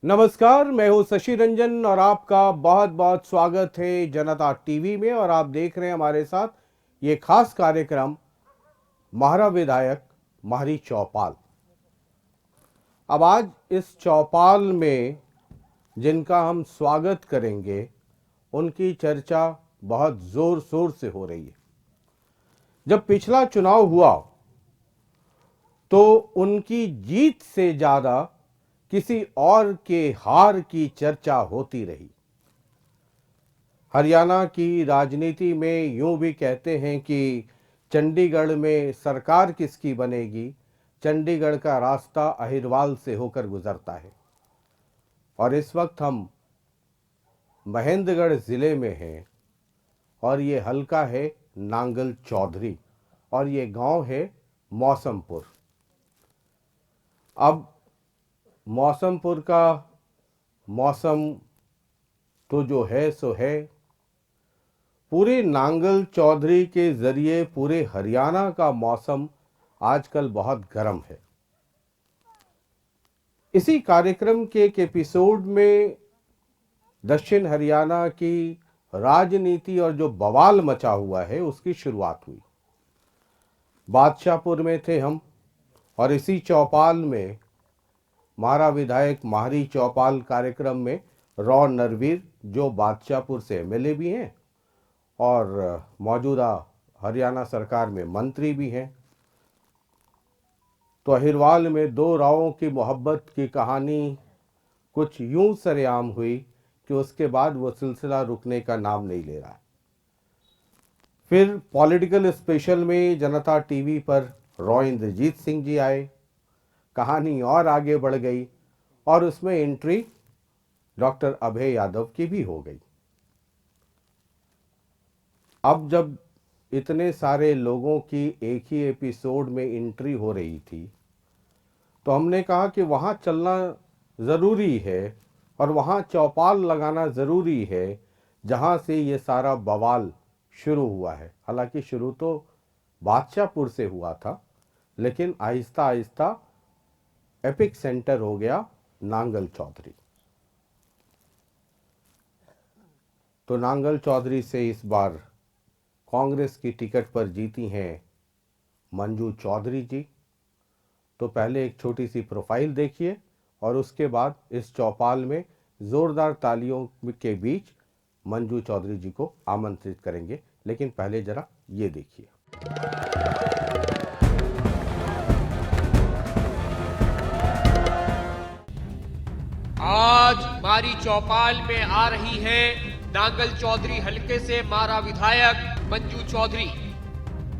नमस्कार, मैं हूं शशि रंजन और आपका बहुत बहुत स्वागत है जनता टीवी में। और आप देख रहे हैं हमारे साथ ये खास कार्यक्रम महारा विधायक मारी चौपाल। अब आज इस चौपाल में जिनका हम स्वागत करेंगे उनकी चर्चा बहुत जोर शोर से हो रही है। जब पिछला चुनाव हुआ तो उनकी जीत से ज्यादा किसी और के हार की चर्चा होती रही। हरियाणा की राजनीति में यूं भी कहते हैं कि चंडीगढ़ में सरकार किसकी बनेगी, चंडीगढ़ का रास्ता अहिरवाल से होकर गुजरता है। और इस वक्त हम महेंद्रगढ़ जिले में हैं और ये हलका है नांगल चौधरी और ये गांव है मौसमपुर। अब मौसमपुर का मौसम तो जो है सो है, पूरे नांगल चौधरी के जरिए पूरे हरियाणा का मौसम आजकल बहुत गर्म है। इसी कार्यक्रम के एक एपिसोड में दक्षिण हरियाणा की राजनीति और जो बवाल मचा हुआ है उसकी शुरुआत हुई। बादशाहपुर में थे हम और इसी चौपाल में महारा विधायक मारी चौपाल कार्यक्रम में रॉ नरवीर, जो बादशाहपुर से एमएलए भी हैं और मौजूदा हरियाणा सरकार में मंत्री भी हैं, तो अहिरवाल में दो रावों की मोहब्बत की कहानी कुछ यूं सरेआम हुई कि उसके बाद वो सिलसिला रुकने का नाम नहीं ले रहा है। फिर पॉलिटिकल स्पेशल में जनता टीवी पर रॉ इंद्रजीत सिंह जी आए, कहानी और आगे बढ़ गई और उसमें एंट्री डॉक्टर अभय यादव की भी हो गई। अब जब इतने सारे लोगों की एक ही एपिसोड में एंट्री हो रही थी तो हमने कहा कि वहाँ चलना ज़रूरी है और वहाँ चौपाल लगाना ज़रूरी है जहाँ से ये सारा बवाल शुरू हुआ है। हालांकि शुरू तो बादशाहपुर से हुआ था, लेकिन आहिस्ता आहिस्ता एपिक सेंटर हो गया नांगल चौधरी। तो नांगल चौधरी से इस बार कांग्रेस की टिकट पर जीती हैं मंजू चौधरी जी। तो पहले एक छोटी सी प्रोफाइल देखिए और उसके बाद इस चौपाल में जोरदार तालियों के बीच मंजू चौधरी जी को आमंत्रित करेंगे। लेकिन पहले जरा ये देखिए। आज मारी चौपाल में आ रही है नांगल चौधरी हलके से मारा विधायक मंजू चौधरी।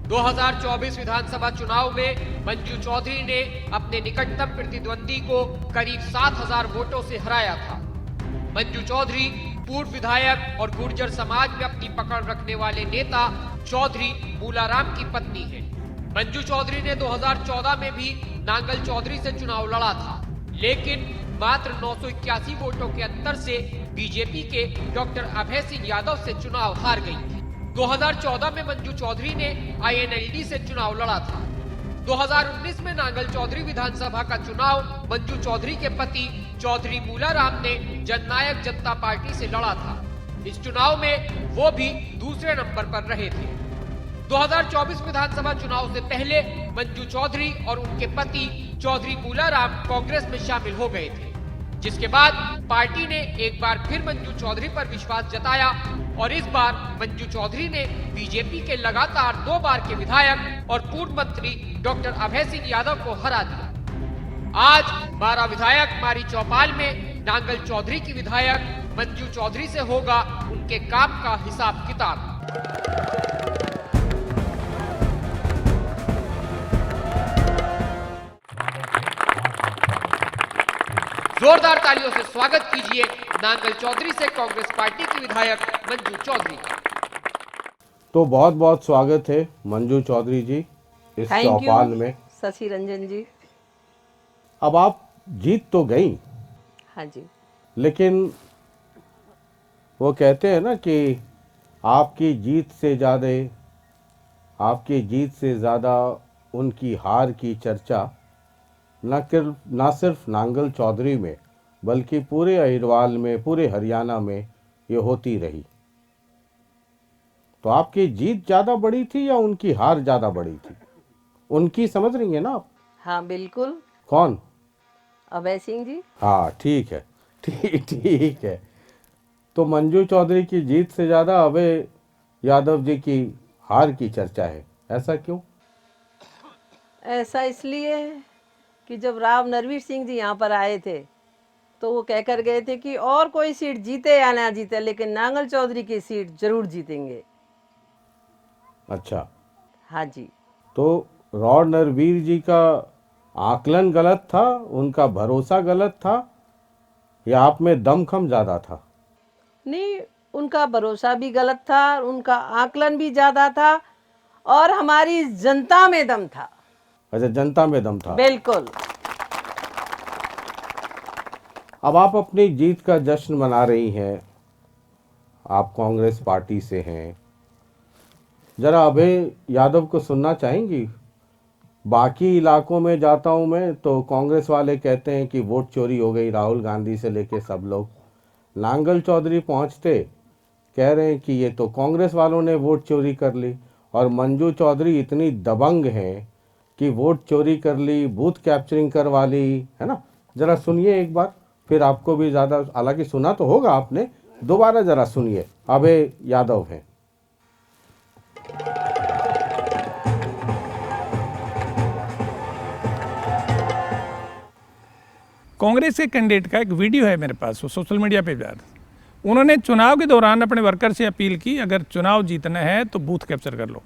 2024 विधानसभा चुनाव में मंजू चौधरी ने अपने निकटतम प्रतिद्वंदी को करीब 7,000 वोटों से हराया था। मंजू चौधरी पूर्व विधायक और गुर्जर समाज में अपनी पकड़ रखने वाले नेता चौधरी मूलाराम की पत्नी है। मंजू चौधरी ने 2014 में भी नांगल चौधरी से चुनाव लड़ा था, लेकिन मात्र 981 वोटों के अंतर से बीजेपी के डॉक्टर अभय सिंह यादव से चुनाव हार गई थी। 2014 में मंजू चौधरी ने आईएनएलडी से चुनाव लड़ा था। 2019 में नांगल चौधरी विधानसभा का चुनाव मंजू चौधरी के पति चौधरी मूलाराम ने जननायक जनता पार्टी से लड़ा था। इस चुनाव में वो भी दूसरे नंबर पर रहे थे। 2024 विधानसभा चुनाव से पहले मंजू चौधरी और उनके पति चौधरी मूलाराम कांग्रेस में शामिल हो गए थे, जिसके बाद पार्टी ने एक बार फिर मंजू चौधरी पर विश्वास जताया और इस बार मंजू चौधरी ने बीजेपी के लगातार 2 बार के विधायक और पूर्व मंत्री डॉक्टर अभय सिंह यादव को हरा दिया। आज मारा विधायक मारी चौपाल में नांगल चौधरी की विधायक मंजू चौधरी से होगा उनके काम का हिसाब किताब। जोरदार तालियों से स्वागत कीजिए नांगल चौधरी से कांग्रेस पार्टी की विधायक मंजू चौधरी। तो बहुत बहुत स्वागत है मंजू चौधरी जी इस चौपाल में। शशि रंजन जी। अब आप जीत तो गई, हाँ जी, लेकिन वो कहते हैं ना कि आपकी जीत से ज़्यादा उनकी हार की चर्चा न सिर्फ नांगल चौधरी में बल्कि पूरे अहिरवाल में, पूरे हरियाणा में ये होती रही। तो आपकी जीत ज़्यादा बड़ी थी या उनकी हार ज़्यादा बड़ी थी? उनकी समझ रही हैं ना आप? हाँ बिल्कुल। कौन? अभय सिंह जी। हाँ ठीक है, ठीक है। तो मंजू चौधरी की जीत से ज़्यादा अभय यादव जी की हार की चर्चा है, ऐसा क्यों? ऐसा इसलिए कि जब राव नरवीर सिंह जी यहाँ पर आए थे तो वो कहकर गए थे कि और कोई सीट जीते या ना जीते लेकिन नांगल चौधरी की सीट जरूर जीतेंगे। अच्छा, हाँ जी। तो राव नरवीर जी का आकलन गलत था, उनका भरोसा गलत था, या आप में दमखम ज़्यादा था? नहीं, उनका भरोसा भी गलत था, उनका आकलन भी ज़्यादा था और हमारी जनता में दम था। अच्छा, जनता में दम था। बिल्कुल। अब आप अपनी जीत का जश्न मना रही हैं, आप कांग्रेस पार्टी से हैं, जरा अभय यादव को सुनना चाहेंगी? बाकी इलाकों में जाता हूं मैं तो कांग्रेस वाले कहते हैं कि वोट चोरी हो गई, राहुल गांधी से लेके सब लोग। नांगल चौधरी पहुंचते कह रहे हैं कि ये तो कांग्रेस वालों ने वोट चोरी कर ली, और मंजू चौधरी इतनी दबंग हैं कि वोट चोरी कर ली, बूथ कैप्चरिंग करवा ली, है ना? जरा सुनिए एक बार, फिर आपको भी ज़्यादा, हालांकि सुना तो होगा आपने, दोबारा जरा सुनिए। अभय यादव हैं। कांग्रेस के कैंडिडेट का एक वीडियो है मेरे पास, वो सोशल मीडिया पे जा रहा। उन्होंने चुनाव के दौरान अपने वर्कर से अपील की, अगर चुनाव जीतना है तो बूथ कैप्चर कर लो।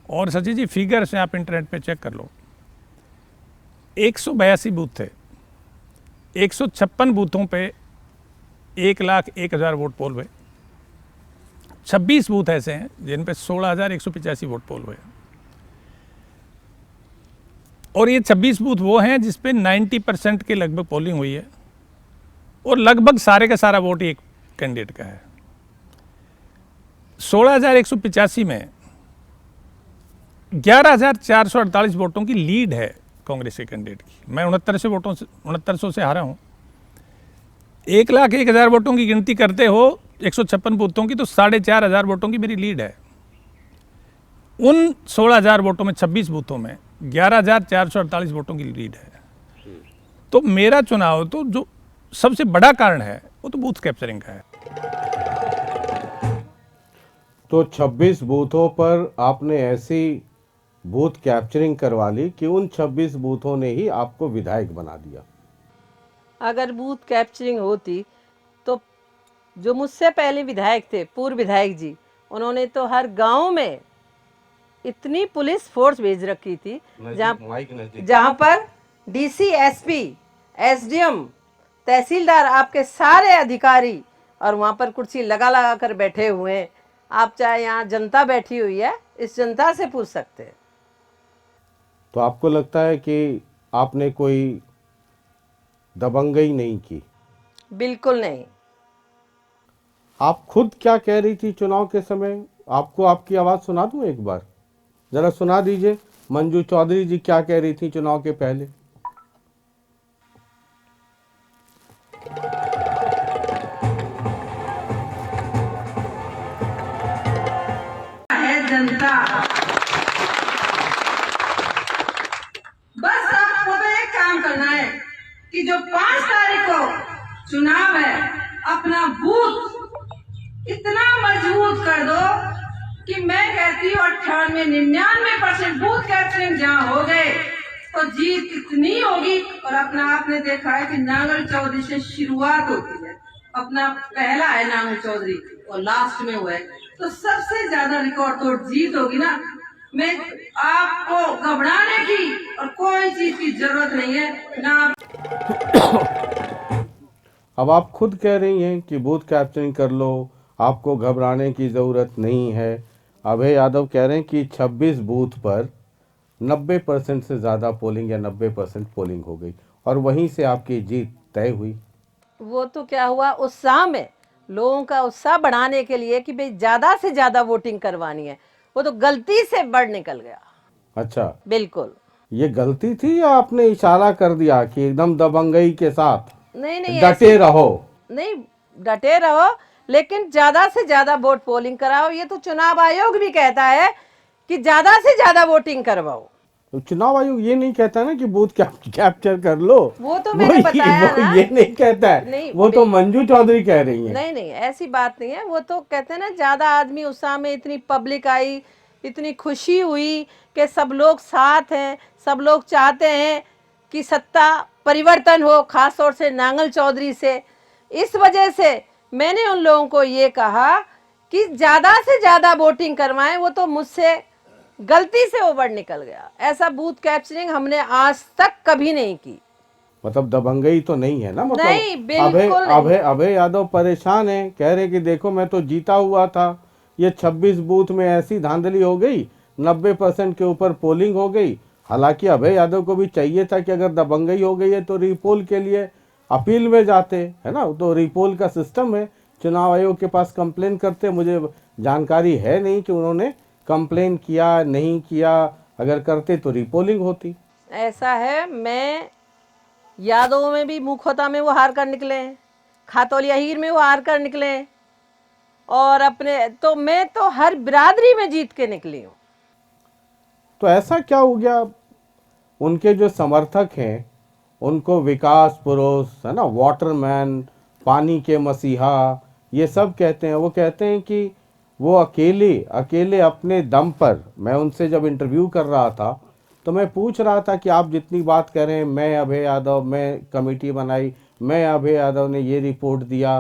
और सचिन जी फिगर्स हैं, आप इंटरनेट पे चेक कर लो। 182 बूथ थे, 156 बूथों पे 1,01,000 वोट पोल हुए। 26 बूथ ऐसे हैं जिन पे 16,185 वोट पोल हुए। और ये 26 बूथ वो हैं जिस पे 90% के लगभग पोलिंग हुई है, और लगभग सारे का सारा वोट एक कैंडिडेट का है। 16,185 में 11,448 वोटों की लीड है कांग्रेस के कैंडिडेट की। मैं 6900 से हारा हूं। 1,01,000 वोटों की गिनती करते हो 156 बूथों की, तो 4,500 वोटों की मेरी लीड है। उन 16,000 वोटों में 26 बूथों में 11,448 वोटों की लीड है। तो मेरा चुनाव तो जो सबसे बड़ा कारण है वो तो बूथ कैप्चरिंग का है। तो 26 बूथों पर आपने ऐसी बूथ कैप्चरिंग करवा ली कि उन 26 बूथों ने ही आपको विधायक बना दिया। अगर बूथ कैप्चरिंग होती तो जो मुझसे पहले विधायक थे, पूर्व विधायक जी, उन्होंने तो हर गांव में इतनी पुलिस फोर्स भेज रखी थी जहां पर डीसी, एसपी, एसडीएम, तहसीलदार, आपके सारे अधिकारी और वहां पर कुर्सी लगा लगा कर बैठे हुए हैं। आप चाहे यहाँ जनता बैठी हुई है, इस जनता से पूछ सकते हैं। तो आपको लगता है कि आपने कोई दबंगई नहीं की? बिल्कुल नहीं। आप खुद क्या कह रही थी चुनाव के समय? आपको आपकी आवाज़ सुना दूं एक बार, जरा सुना दीजिए। मंजू चौधरी जी क्या कह रही थी चुनाव के पहले? है जनता, बस आपको तो एक काम करना है कि जो 5 तारीख को चुनाव है, अपना बूथ इतना मजबूत कर दो कि मैं कहती हूँ 98-99% बूथ कैप्चरिंग जहाँ हो गए तो जीत कितनी होगी। और अपना आपने देखा है कि नांगल चौधरी से शुरुआत होती है, अपना पहला है नांगल चौधरी और लास्ट में हुआ है, तो सबसे ज्यादा रिकॉर्ड तोड़ जीत होगी ना। मैं आपको घबराने की और कोई चीज की जरूरत नहीं है ना। अब आप खुद कह रही हैं कि बूथ कैप्चरिंग कर लो, आपको घबराने की ज़रूरत नहीं है। अभय यादव कह रहे हैं कि 26 बूथ पर 90% से ज़्यादा पोलिंग या 90% पोलिंग हो गई, और वहीं से आपकी जीत तय हुई। वो तो क्या हुआ, उत्साह में लोगों का उत्साह बढ़ाने के लिए कि भाई ज्यादा से ज्यादा वोटिंग करवानी है, वो तो गलती से बढ़ निकल गया। अच्छा, बिल्कुल। ये गलती थी या आपने इशारा कर दिया कि एकदम दबंगई के साथ नहीं नहीं डटे रहो? नहीं, डटे रहो, लेकिन ज्यादा से ज्यादा वोट पोलिंग कराओ। ये तो चुनाव आयोग भी कहता है कि ज्यादा से ज्यादा वोटिंग करवाओ। तो चुनाव आयोग ये नहीं कहता ना कि बूथ कैप्चर कर लो। वो तो मैंने बताया ना। ये नहीं कहता है। नहीं, वो तो मंजू चौधरी कह रही है। नहीं नहीं, ऐसी बात नहीं है। वो तो कहते हैं ना, ज्यादा आदमी उत्साह में, इतनी पब्लिक आई, इतनी खुशी हुई कि सब लोग साथ हैं, सब लोग चाहते हैं कि सत्ता परिवर्तन हो, खास तौर से नांगल चौधरी से। इस वजह से मैंने उन लोगों को ये कहा कि ज्यादा से ज्यादा वोटिंग करवाएं। वो तो मुझसे गलती से ओवर निकल गया। ऐसा बूथ कैप्चरिंग हमने आज तक कभी नहीं की। मतलब दबंगई तो नहीं है ना? मतलब नहीं, बिल्कुल नहीं। अभय यादव परेशान है, कह रहे कि देखो मैं तो जीता हुआ था, ये 26 बूथ में ऐसी धांधली हो गई, 90% के ऊपर पोलिंग हो गई। हालांकि अभय यादव को भी चाहिए था कि अगर दबंगई हो गई है तो रिपोल के लिए अपील में जाते, है ना? तो रिपोल का सिस्टम है, चुनाव आयोग के पास कंप्लेन करते। मुझे जानकारी है नहीं कि उन्होंने कंप्लेन किया नहीं किया, अगर करते तो रिपोलिंग होती। ऐसा है, मैं यादव में भी मुखोता में वो हार कर निकले हैं, खातौलिया हीर में वो हार कर निकले हैं, और अपने तो मैं तो हर बिरादरी में जीत के निकली हूँ। तो ऐसा क्या हो गया? उनके जो समर्थक हैं उनको विकास पुरुष, है ना, वाटरमैन, पानी के मसीहा, ये सब कहते हैं। वो कहते हैं कि वो अकेले अपने दम पर, मैं उनसे जब इंटरव्यू कर रहा था तो मैं पूछ रहा था कि आप जितनी बात कर रहे हैं, मैं अभय यादव, मैं कमेटी बनाई, मैं अभय यादव ने ये रिपोर्ट दिया,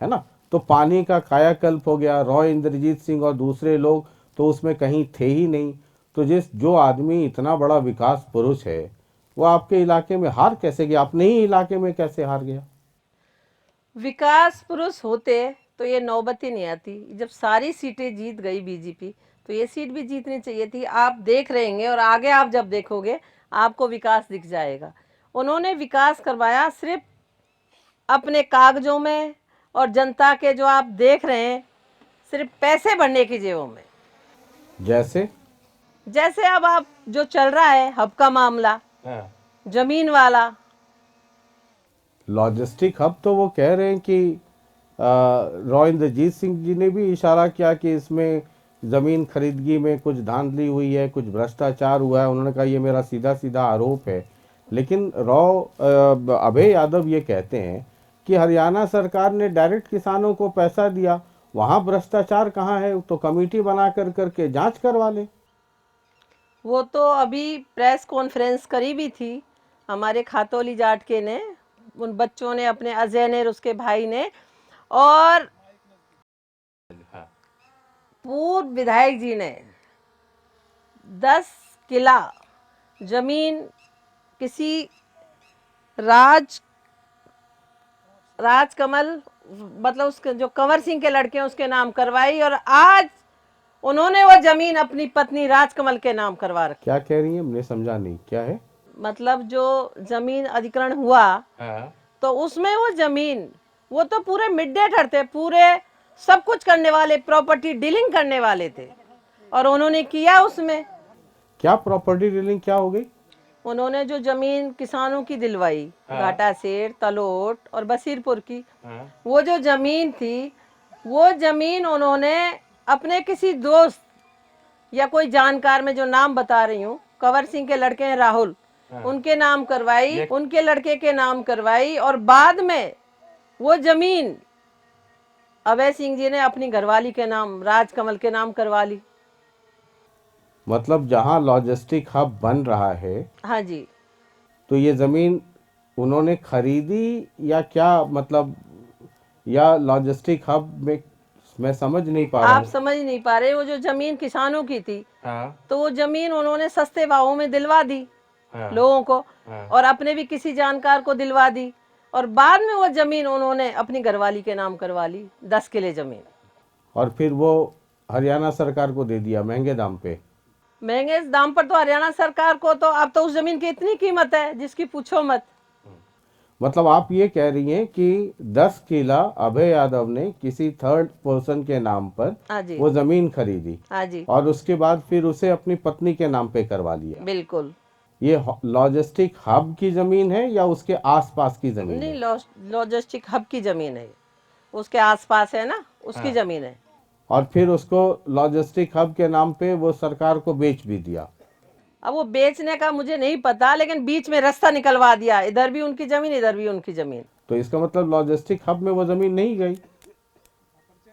है ना, तो पानी का कायाकल्प हो गया। रॉय इंद्रजीत सिंह और दूसरे लोग तो उसमें कहीं थे ही नहीं। तो जो आदमी इतना बड़ा विकास पुरुष है, वो आपके इलाके में हार कैसे गया? अपने ही इलाके में कैसे हार गया? विकास पुरुष होते तो ये नौबत ही नहीं आती। जब सारी सीटें जीत गई बीजेपी, तो ये सीट भी जीतनी चाहिए थी। आप देख रहेंगे और आगे आप जब देखोगे आपको विकास दिख जाएगा। उन्होंने विकास करवाया सिर्फ अपने कागजों में, और जनता के जो आप देख रहे हैं सिर्फ पैसे भरने की जेबों में। जैसे अब आप जो चल रहा है हब का मामला, जमीन वाला लॉजिस्टिक हब, तो वो कह रहे हैं कि रॉय इंद्रजीत सिंह जी ने भी इशारा किया कि इसमें ज़मीन खरीदगी में कुछ धांधली हुई है, कुछ भ्रष्टाचार हुआ है। उन्होंने कहा ये मेरा सीधा सीधा आरोप है। लेकिन अभय यादव ये कहते हैं कि हरियाणा सरकार ने डायरेक्ट किसानों को पैसा दिया, वहाँ भ्रष्टाचार कहाँ है? तो कमेटी बना करके जांच करवा ले। वो तो अभी प्रेस कॉन्फ्रेंस करी भी थी हमारे खातौली जाटके ने, उन बच्चों ने, अपने अजय ने, उसके भाई ने, और पूर्व विधायक जी ने 10 किला जमीन किसी राजकमल, मतलब उसके जो कंवर सिंह के लड़के हैं उसके नाम करवाई, और आज उन्होंने वो जमीन अपनी पत्नी राजकमल के नाम करवा रखी। क्या कह रही है? हमने समझा नहीं, क्या है? मतलब जो जमीन अधिग्रहण हुआ, तो उसमें वो जमीन, वो तो पूरे मिड-डे थे, पूरे सब कुछ करने वाले, प्रॉपर्टी डीलिंग करने वाले थे, और उन्होंने किया उसमें। क्या प्रॉपर्टी डीलिंग क्या हो गई? उन्होंने जो जमीन किसानों की दिलवाई, घाटा सेठ, तलोट और बसीरपुर की, वो जो जमीन थी, वो जमीन उन्होंने अपने किसी दोस्त या कोई जानकार, में जो नाम बता रही हूँ, कंवर सिंह के लड़के हैं राहुल, उनके नाम करवाई, उनके लड़के के नाम करवाई, और बाद में वो जमीन अभय सिंह जी ने अपनी घरवाली के नाम, राजकमल के नाम करवा ली। मतलब जहाँ लॉजिस्टिक हब बन रहा है, हाँ जी, तो ये जमीन उन्होंने खरीदी या क्या? मतलब या लॉजिस्टिक हब में, मैं समझ नहीं पा रहा आप हूँ। समझ नहीं पा रहे। वो जो जमीन किसानों की थी, तो वो जमीन उन्होंने सस्ते भावों में दिलवा दी लोगों को, और अपने भी किसी जानकार को दिलवा दी, और बाद में वो जमीन उन्होंने अपनी घरवाली के नाम करवा ली, 10 किले जमीन, और फिर वो हरियाणा सरकार को दे दिया महंगे दाम पे। महंगे दाम पर। तो हरियाणा सरकार को तो अब तो उस जमीन की इतनी कीमत है जिसकी पूछो मत। मतलब आप ये कह रही हैं कि 10 किला अभय यादव ने किसी थर्ड पर्सन के नाम पर हाँ जी, वो जमीन खरीदी, हाँ जी, और उसके बाद फिर उसे अपनी पत्नी के नाम पे करवा लिया। बिल्कुल। ये लॉजिस्टिक हब की जमीन है या उसके आसपास की जमीन नहीं, है? लॉजिस्टिक हब की जमीन है, उसके आसपास है ना, उसकी जमीन है। और फिर उसको लॉजिस्टिक हब के नाम पे वो सरकार को बेच भी दिया। अब वो बेचने का मुझे नहीं पता, लेकिन बीच में रास्ता निकलवा दिया, इधर भी उनकी जमीन, इधर भी उनकी जमीन। तो इसका मतलब लॉजिस्टिक हब में वो जमीन नहीं गई,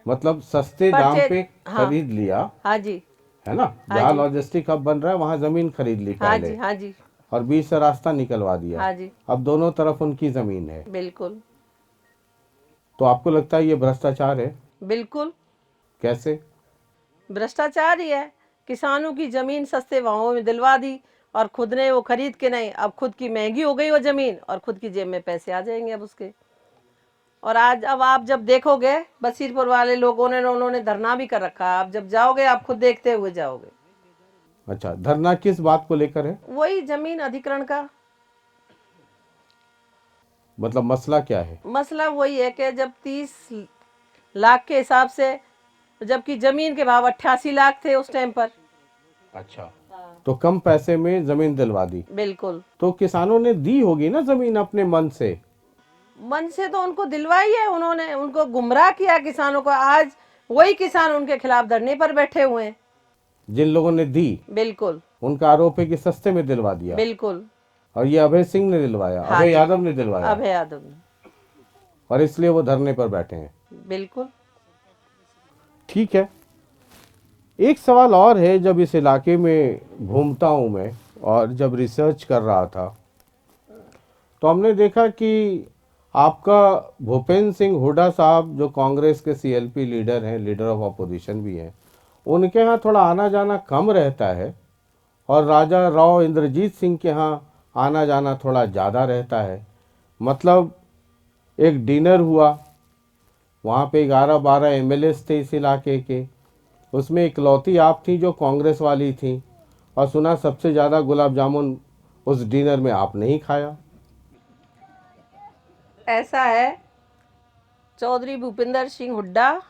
मतलब सस्ते दाम परचेज, पे हाँ खरीद लिया, हाँ जी, है ना? हाँ जहाँ जी, लॉजिस्टिक हब बन रहा है वहां जमीन खरीद ली हाँ पहले जी, हाँ जी, और बीच से रास्ता निकलवा दिया। हाँ जी, अब दोनों तरफ उनकी जमीन है। बिल्कुल तो आपको लगता है ये भ्रष्टाचार है? बिल्कुल कैसे? भ्रष्टाचार ही है। किसानों की जमीन सस्ते भावों में दिलवा दी और खुद ने वो खरीद के नहीं, अब खुद की महंगी हो गई वो जमीन और खुद की जेब में पैसे आ जाएंगे अब उसके। और आज अब आप जब देखोगे बसीरपुर वाले लोगों ने, उन्होंने धरना भी कर रखा है, आप जब जाओगे आप खुद देखते हुए जाओगे। अच्छा, धरना किस बात को लेकर है? वही जमीन अधिग्रहण का मतलब मसला क्या है? मसला वही है कि जब 30 लाख के हिसाब से, जबकि जमीन के भाव 88 लाख थे उस टाइम पर। अच्छा, तो कम पैसे में जमीन दिलवा दी। बिल्कुल, तो किसानों ने दी होगी ना जमीन अपने मन से? मन से तो उनको दिलवाई है, उन्होंने उनको गुमराह किया किसानों को। आज वही किसान उनके खिलाफ धरने पर बैठे हुए हैं। जिन लोगों ने दी बिल्कुल उनका आरोप है कि सस्ते में दिलवा दिया। बिल्कुल, और ये अभय सिंह ने दिलवाया, हाँ अभय जी। यादव ने दिलवाया, अभय यादव ने, और इसलिए वो धरने पर बैठे हैं। बिल्कुल। ठीक है, एक सवाल और है। जब इस इलाके में घूमता हूँ मैं और जब रिसर्च कर रहा था तो हमने देखा कि आपका भूपेंद्र सिंह हुड्डा साहब, जो कांग्रेस के सीएलपी लीडर हैं, लीडर ऑफ अपोजिशन भी हैं, उनके यहाँ थोड़ा आना जाना कम रहता है और राजा राव इंद्रजीत सिंह के यहाँ आना जाना थोड़ा ज़्यादा रहता है। मतलब एक डिनर हुआ, वहाँ पे 11-12 एमएलएस थे इस इलाके के, उसमें इकलौती आप थी जो कांग्रेस वाली थी, और सुना सबसे ज़्यादा गुलाब जामुन उस डिनर में आपने ही खाया। ऐसा है, चौधरी भूपेंद्र सिंह हुड्डा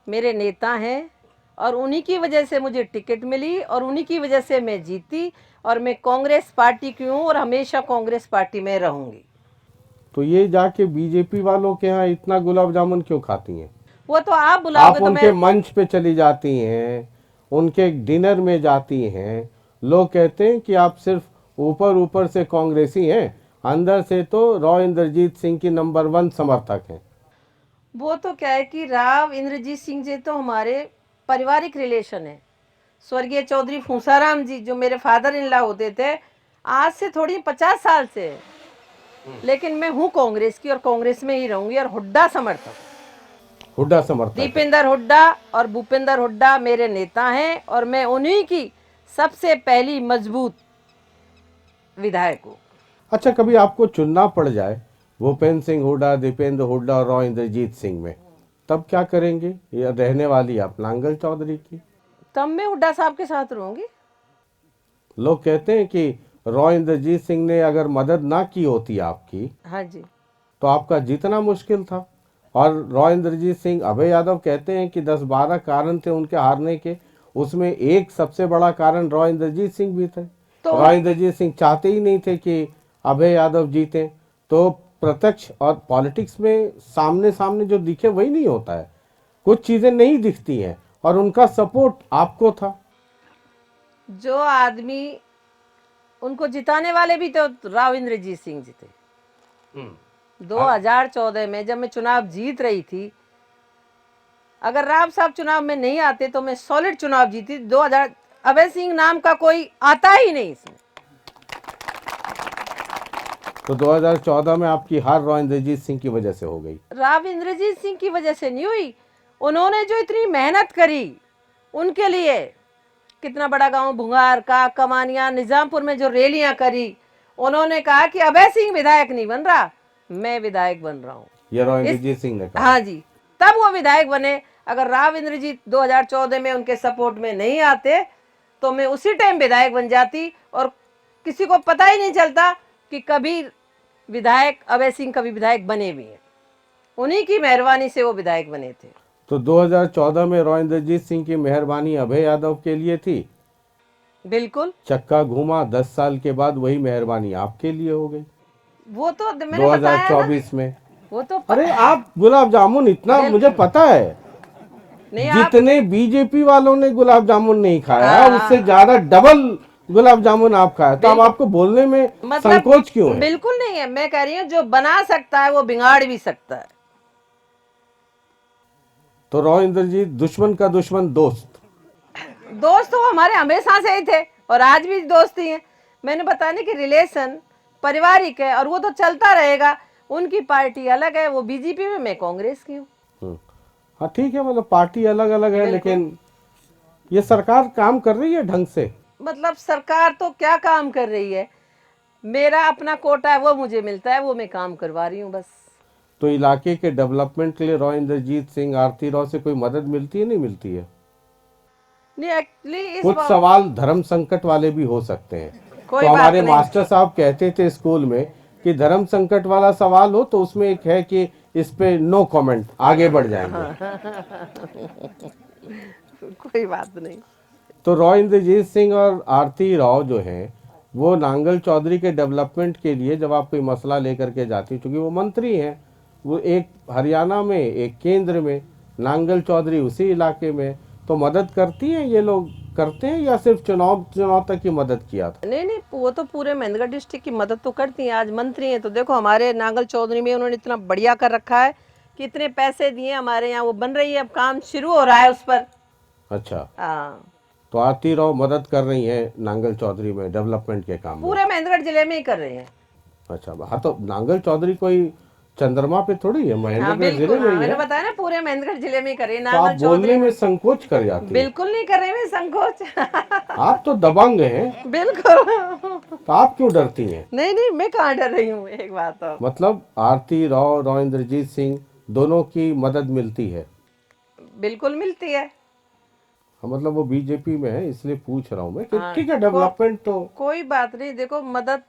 मेरे नेता हैं और उन्हीं की वजह से मुझे टिकट मिली और उन्हीं की वजह से मैं जीती, और मैं कांग्रेस पार्टी की हूँ और हमेशा कांग्रेस पार्टी में रहूंगी। तो ये जाके बीजेपी वालों के यहाँ इतना गुलाब जामुन क्यों खाती हैं? वो तो आप आप बुलाओगे तो उनके मैं, मंच पे चली जाती हैं, उनके डिनर में जाती हैं, लोग कहते हैं कि आप सिर्फ ऊपर ऊपर से कांग्रेसी हैं, अंदर से तो राव इंद्रजीत सिंह की नंबर 1 समर्थक हैं। वो तो क्या है कि राव इंद्रजीत सिंह जी तो हमारे पारिवारिक रिलेशन है। स्वर्गीय चौधरी फूसाराम जी जो मेरे फादर इन लॉ होते थे, आज से थोड़ी 50 साल से है। लेकिन मैं हूँ कांग्रेस की और कांग्रेस में ही रहूंगी और हुड्डा समर्थक। हुड्डा समर्थक है। दीपेंद्र हुड्डा और भूपेंद्र हुड्डा मेरे नेता हैं और मैं उन्हीं की सबसे पहली मजबूत विधायक हूँ। अच्छा, कभी आपको चुनना पड़ जाए भूपेंद्र सिंह हुड्डा, दीपेंद्र हुड्डा और राव इंद्रजीत सिंह में, तब क्या करेंगे? ये रहने वाली आप नांगल चौधरी की। तब मैं हुड्डा साहब के साथ रहूंगी। लोग कहते हैं कि राव इंद्रजीत सिंह ने अगर मदद ना की होती आपकी हाँ जी, तो आपका जीतना मुश्किल था। और राव इंद्रजीत सिंह, अभय यादव कहते हैं कि 10-12 कारण थे उनके हारने के, उसमें एक सबसे बड़ा कारण राव इंद्रजीत सिंह भी थे। तो राव इंद्रजीत सिंह चाहते ही नहीं थे कि अभय यादव जीते। तो प्रत्यक्ष और पॉलिटिक्स में सामने सामने जो दिखे वही नहीं होता है, कुछ चीजें नहीं दिखती हैं, और उनका सपोर्ट आपको था। जो आदमी उनको जिताने वाले भी तो राव इंद्रजीत सिंह जी थे। 2014 में जब मैं चुनाव जीत रही थी, अगर राव साहब चुनाव में नहीं आते तो मैं सॉलिड चुनाव जीती। 2000 अभय सिंह नाम का कोई आता ही नहीं इसमें। तो 2014 में आपकी हार राव इंद्रजीत सिंह की वजह से हो गई। राव इंद्रजीत सिंह की वजह से नहीं हुई, उन्होंने जो इतनी मेहनत करी उनके लिए, कितना बड़ा गांव भुंगार का, कमानिया, निजामपुर में जो रैलियां करी, उन्होंने कहा कि अभय सिंह विधायक नहीं बन रहा, मैं विधायक बन रहा हूँ। ये राव इंद्रजीत सिंह ने कहा। हाँ जी, तब वो विधायक बने। अगर राव इंद्रजीत 2014 में उनके सपोर्ट में नहीं आते तो मैं उसी टाइम विधायक बन जाती और किसी को पता ही नहीं चलता कि कभी विधायक अभय सिंह कभी विधायक बने भी हैं। उन्हीं की मेहरबानी से वो विधायक बने थे। तो 2014 में राव इंद्रजीत सिंह की मेहरबानी अभय यादव के लिए थी। बिल्कुल। चक्का घूमा, 10 साल के बाद वही मेहरबानी आपके लिए हो गई वो तो मैंने बताया ना, 2024 में। वो तो अरे आप गुलाब जामुन, इतना बिल्कुल। मुझे पता है, नहीं आप जितने बीजेपी वालों ने गुलाब जामुन नहीं खाया हाँ, उससे ज्यादा डबल गुलाब जामुन आप खाया, तो अब आपको बोलने में संकोच क्यों है? बिल्कुल नहीं है। मैं कह रही हूँ जो बना सकता है वो बिगाड़ भी सकता है। तो रॉ इंद्रजीत, दुश्मन का दुश्मन दोस्त। दोस्त तो हमारे हमेशा से ही थे और आज भी दोस्ती हैं। मैंने बताया ना कि रिलेशन पारिवारिक है और वो तो चलता रहेगा। उनकी पार्टी अलग है, वो बीजेपी में, मैं कांग्रेस की हूँ। हाँ ठीक है, मतलब पार्टी अलग अलग है, लेकिन ये सरकार काम कर रही है ढंग से। मतलब सरकार तो क्या काम कर रही है, मेरा अपना कोटा है वो मुझे मिलता है, वो मैं काम करवा रही हूँ बस। तो इलाके के डेवलपमेंट के लिए रॉ इंद्रजीत सिंह, आरती राव से कोई मदद मिलती है, नहीं मिलती है? नहीं एक्चुअली इस कुछ सवाल धर्म संकट वाले भी हो सकते हैं, कोई तो बात हमारे नहीं। मास्टर साहब कहते थे स्कूल में कि धर्म संकट वाला सवाल हो तो उसमें एक है कि इस पे नो कमेंट, आगे बढ़ जाएंगे। कोई बात नहीं। तो रॉ इंद्रजीत सिंह और आरती राव जो हैं वो नांगल चौधरी के डेवलपमेंट के लिए जब आप कोई मसला लेकर के जाती, क्योंकि वो मंत्री हैं, वो एक हरियाणा में एक केंद्र में, नांगल चौधरी उसी इलाके में, तो मदद करती हैं ये लोग, करते हैं या सिर्फ चुनाव तक की मदद किया था? नहीं नहीं, वो तो पूरे महेंद्रगढ़ डिस्ट्रिक्ट की मदद तो करती हैं। आज मंत्री हैं तो देखो हमारे नांगल चौधरी में उन्होंने इतना बढ़िया कर रखा है कि इतने पैसे दिए हमारे यहाँ, वो बन रही है, अब काम शुरू हो रहा है उस पर। अच्छा, हाँ, तो आरती राव मदद कर रही हैं नांगल चौधरी में डेवलपमेंट के काम में? पूरे महेंद्रगढ़ जिले में ही कर रहे हैं। अच्छा, हाँ, तो नांगल चौधरी कोई चंद्रमा पे थोड़ी है, हाँ महेंद्रगढ़ जिले बिल्कुल, में हाँ, ही मैंने है। बताया ना पूरे महेंद्रगढ़ जिले में ही कर रही है तो आप नांगल बोलने चौधरी। में संकोच कर जाती है। बिल्कुल नहीं कर रहे हैं संकोच। आप तो दबंग हैं, बिल्कुल। तो आप क्यों डरती हैं? नहीं नहीं, मैं कहाँ डर रही हूँ, एक बात तो मतलब आरती राव, रॉ इंद्रजीत सिंह दोनों की मदद मिलती है? बिल्कुल मिलती है। हाँ, मतलब वो बीजेपी में है इसलिए पूछ रहा हूँ मैं कि हाँ, ठीक है, डेवलपमेंट तो कोई बात नहीं। देखो मदद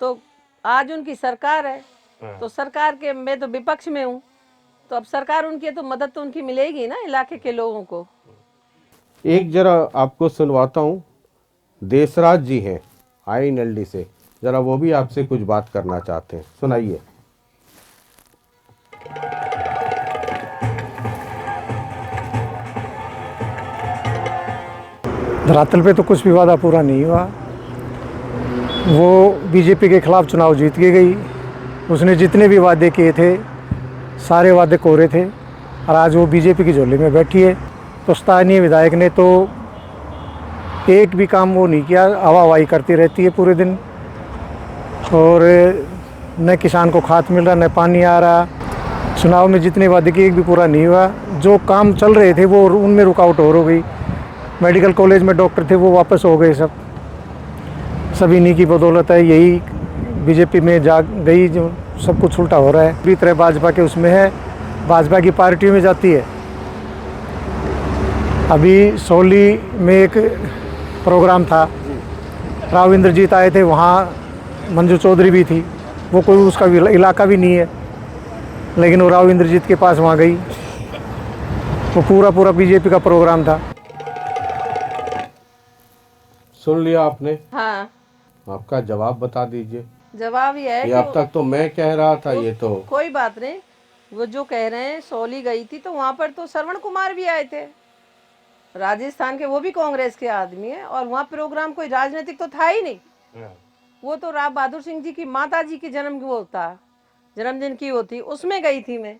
तो आज उनकी सरकार है, तो सरकार के, मैं तो विपक्ष में हूँ, तो अब सरकार उनकी है तो मदद तो उनकी मिलेगी ना इलाके के लोगों को। एक जरा आपको सुनवाता हूँ, देसराज जी हैं INLD से, जरा वो भी आपसे कुछ बात करना चाहते हैं, सुनाइए। धरातल पे तो कुछ भी वादा पूरा नहीं हुआ। वो बीजेपी के खिलाफ चुनाव जीत के गई, उसने जितने भी वादे किए थे सारे वादे कोरे थे, और आज वो बीजेपी की झोली में बैठी है। तो स्थानीय विधायक ने तो एक भी काम वो नहीं किया, हवावाही करती रहती है पूरे दिन, और न किसान को खाद मिल रहा, न पानी आ रहा। चुनाव में जितने वादे किए एक भी पूरा नहीं हुआ। जो काम चल रहे थे वो उनमें रुकावट हो गई। मेडिकल कॉलेज में डॉक्टर थे वो वापस हो गए सब इन्हीं की बदौलत है। यही बीजेपी में जा गई, जो सब कुछ उल्टा हो रहा है। पूरी तरह भाजपा के उसमें है, भाजपा की पार्टी में जाती है। अभी सोली में एक प्रोग्राम था, राव इंद्रजीत आए थे, वहाँ मंजू चौधरी भी थी, वो कोई उसका इलाका भी नहीं है, लेकिन वो राव इंद्रजीत के पास वहाँ गई। वो पूरा बीजेपी का प्रोग्राम था। सुन लिया आपने? हाँ, आपका जवाब बता दीजिए। जवाब ये है ये कि अब तक तो मैं कह रहा था, ये तो कोई बात नहीं। वो जो कह रहे हैं, सोली गई थी तो वहाँ पर तो श्रवण कुमार भी आए थे, राजस्थान के, वो भी कांग्रेस के आदमी है, और वहाँ प्रोग्राम कोई राजनीतिक तो था ही नहीं। वो तो राव बहादुर सिंह जी की माता जी की जन्मदिन की होती, उसमें गई थी मैं।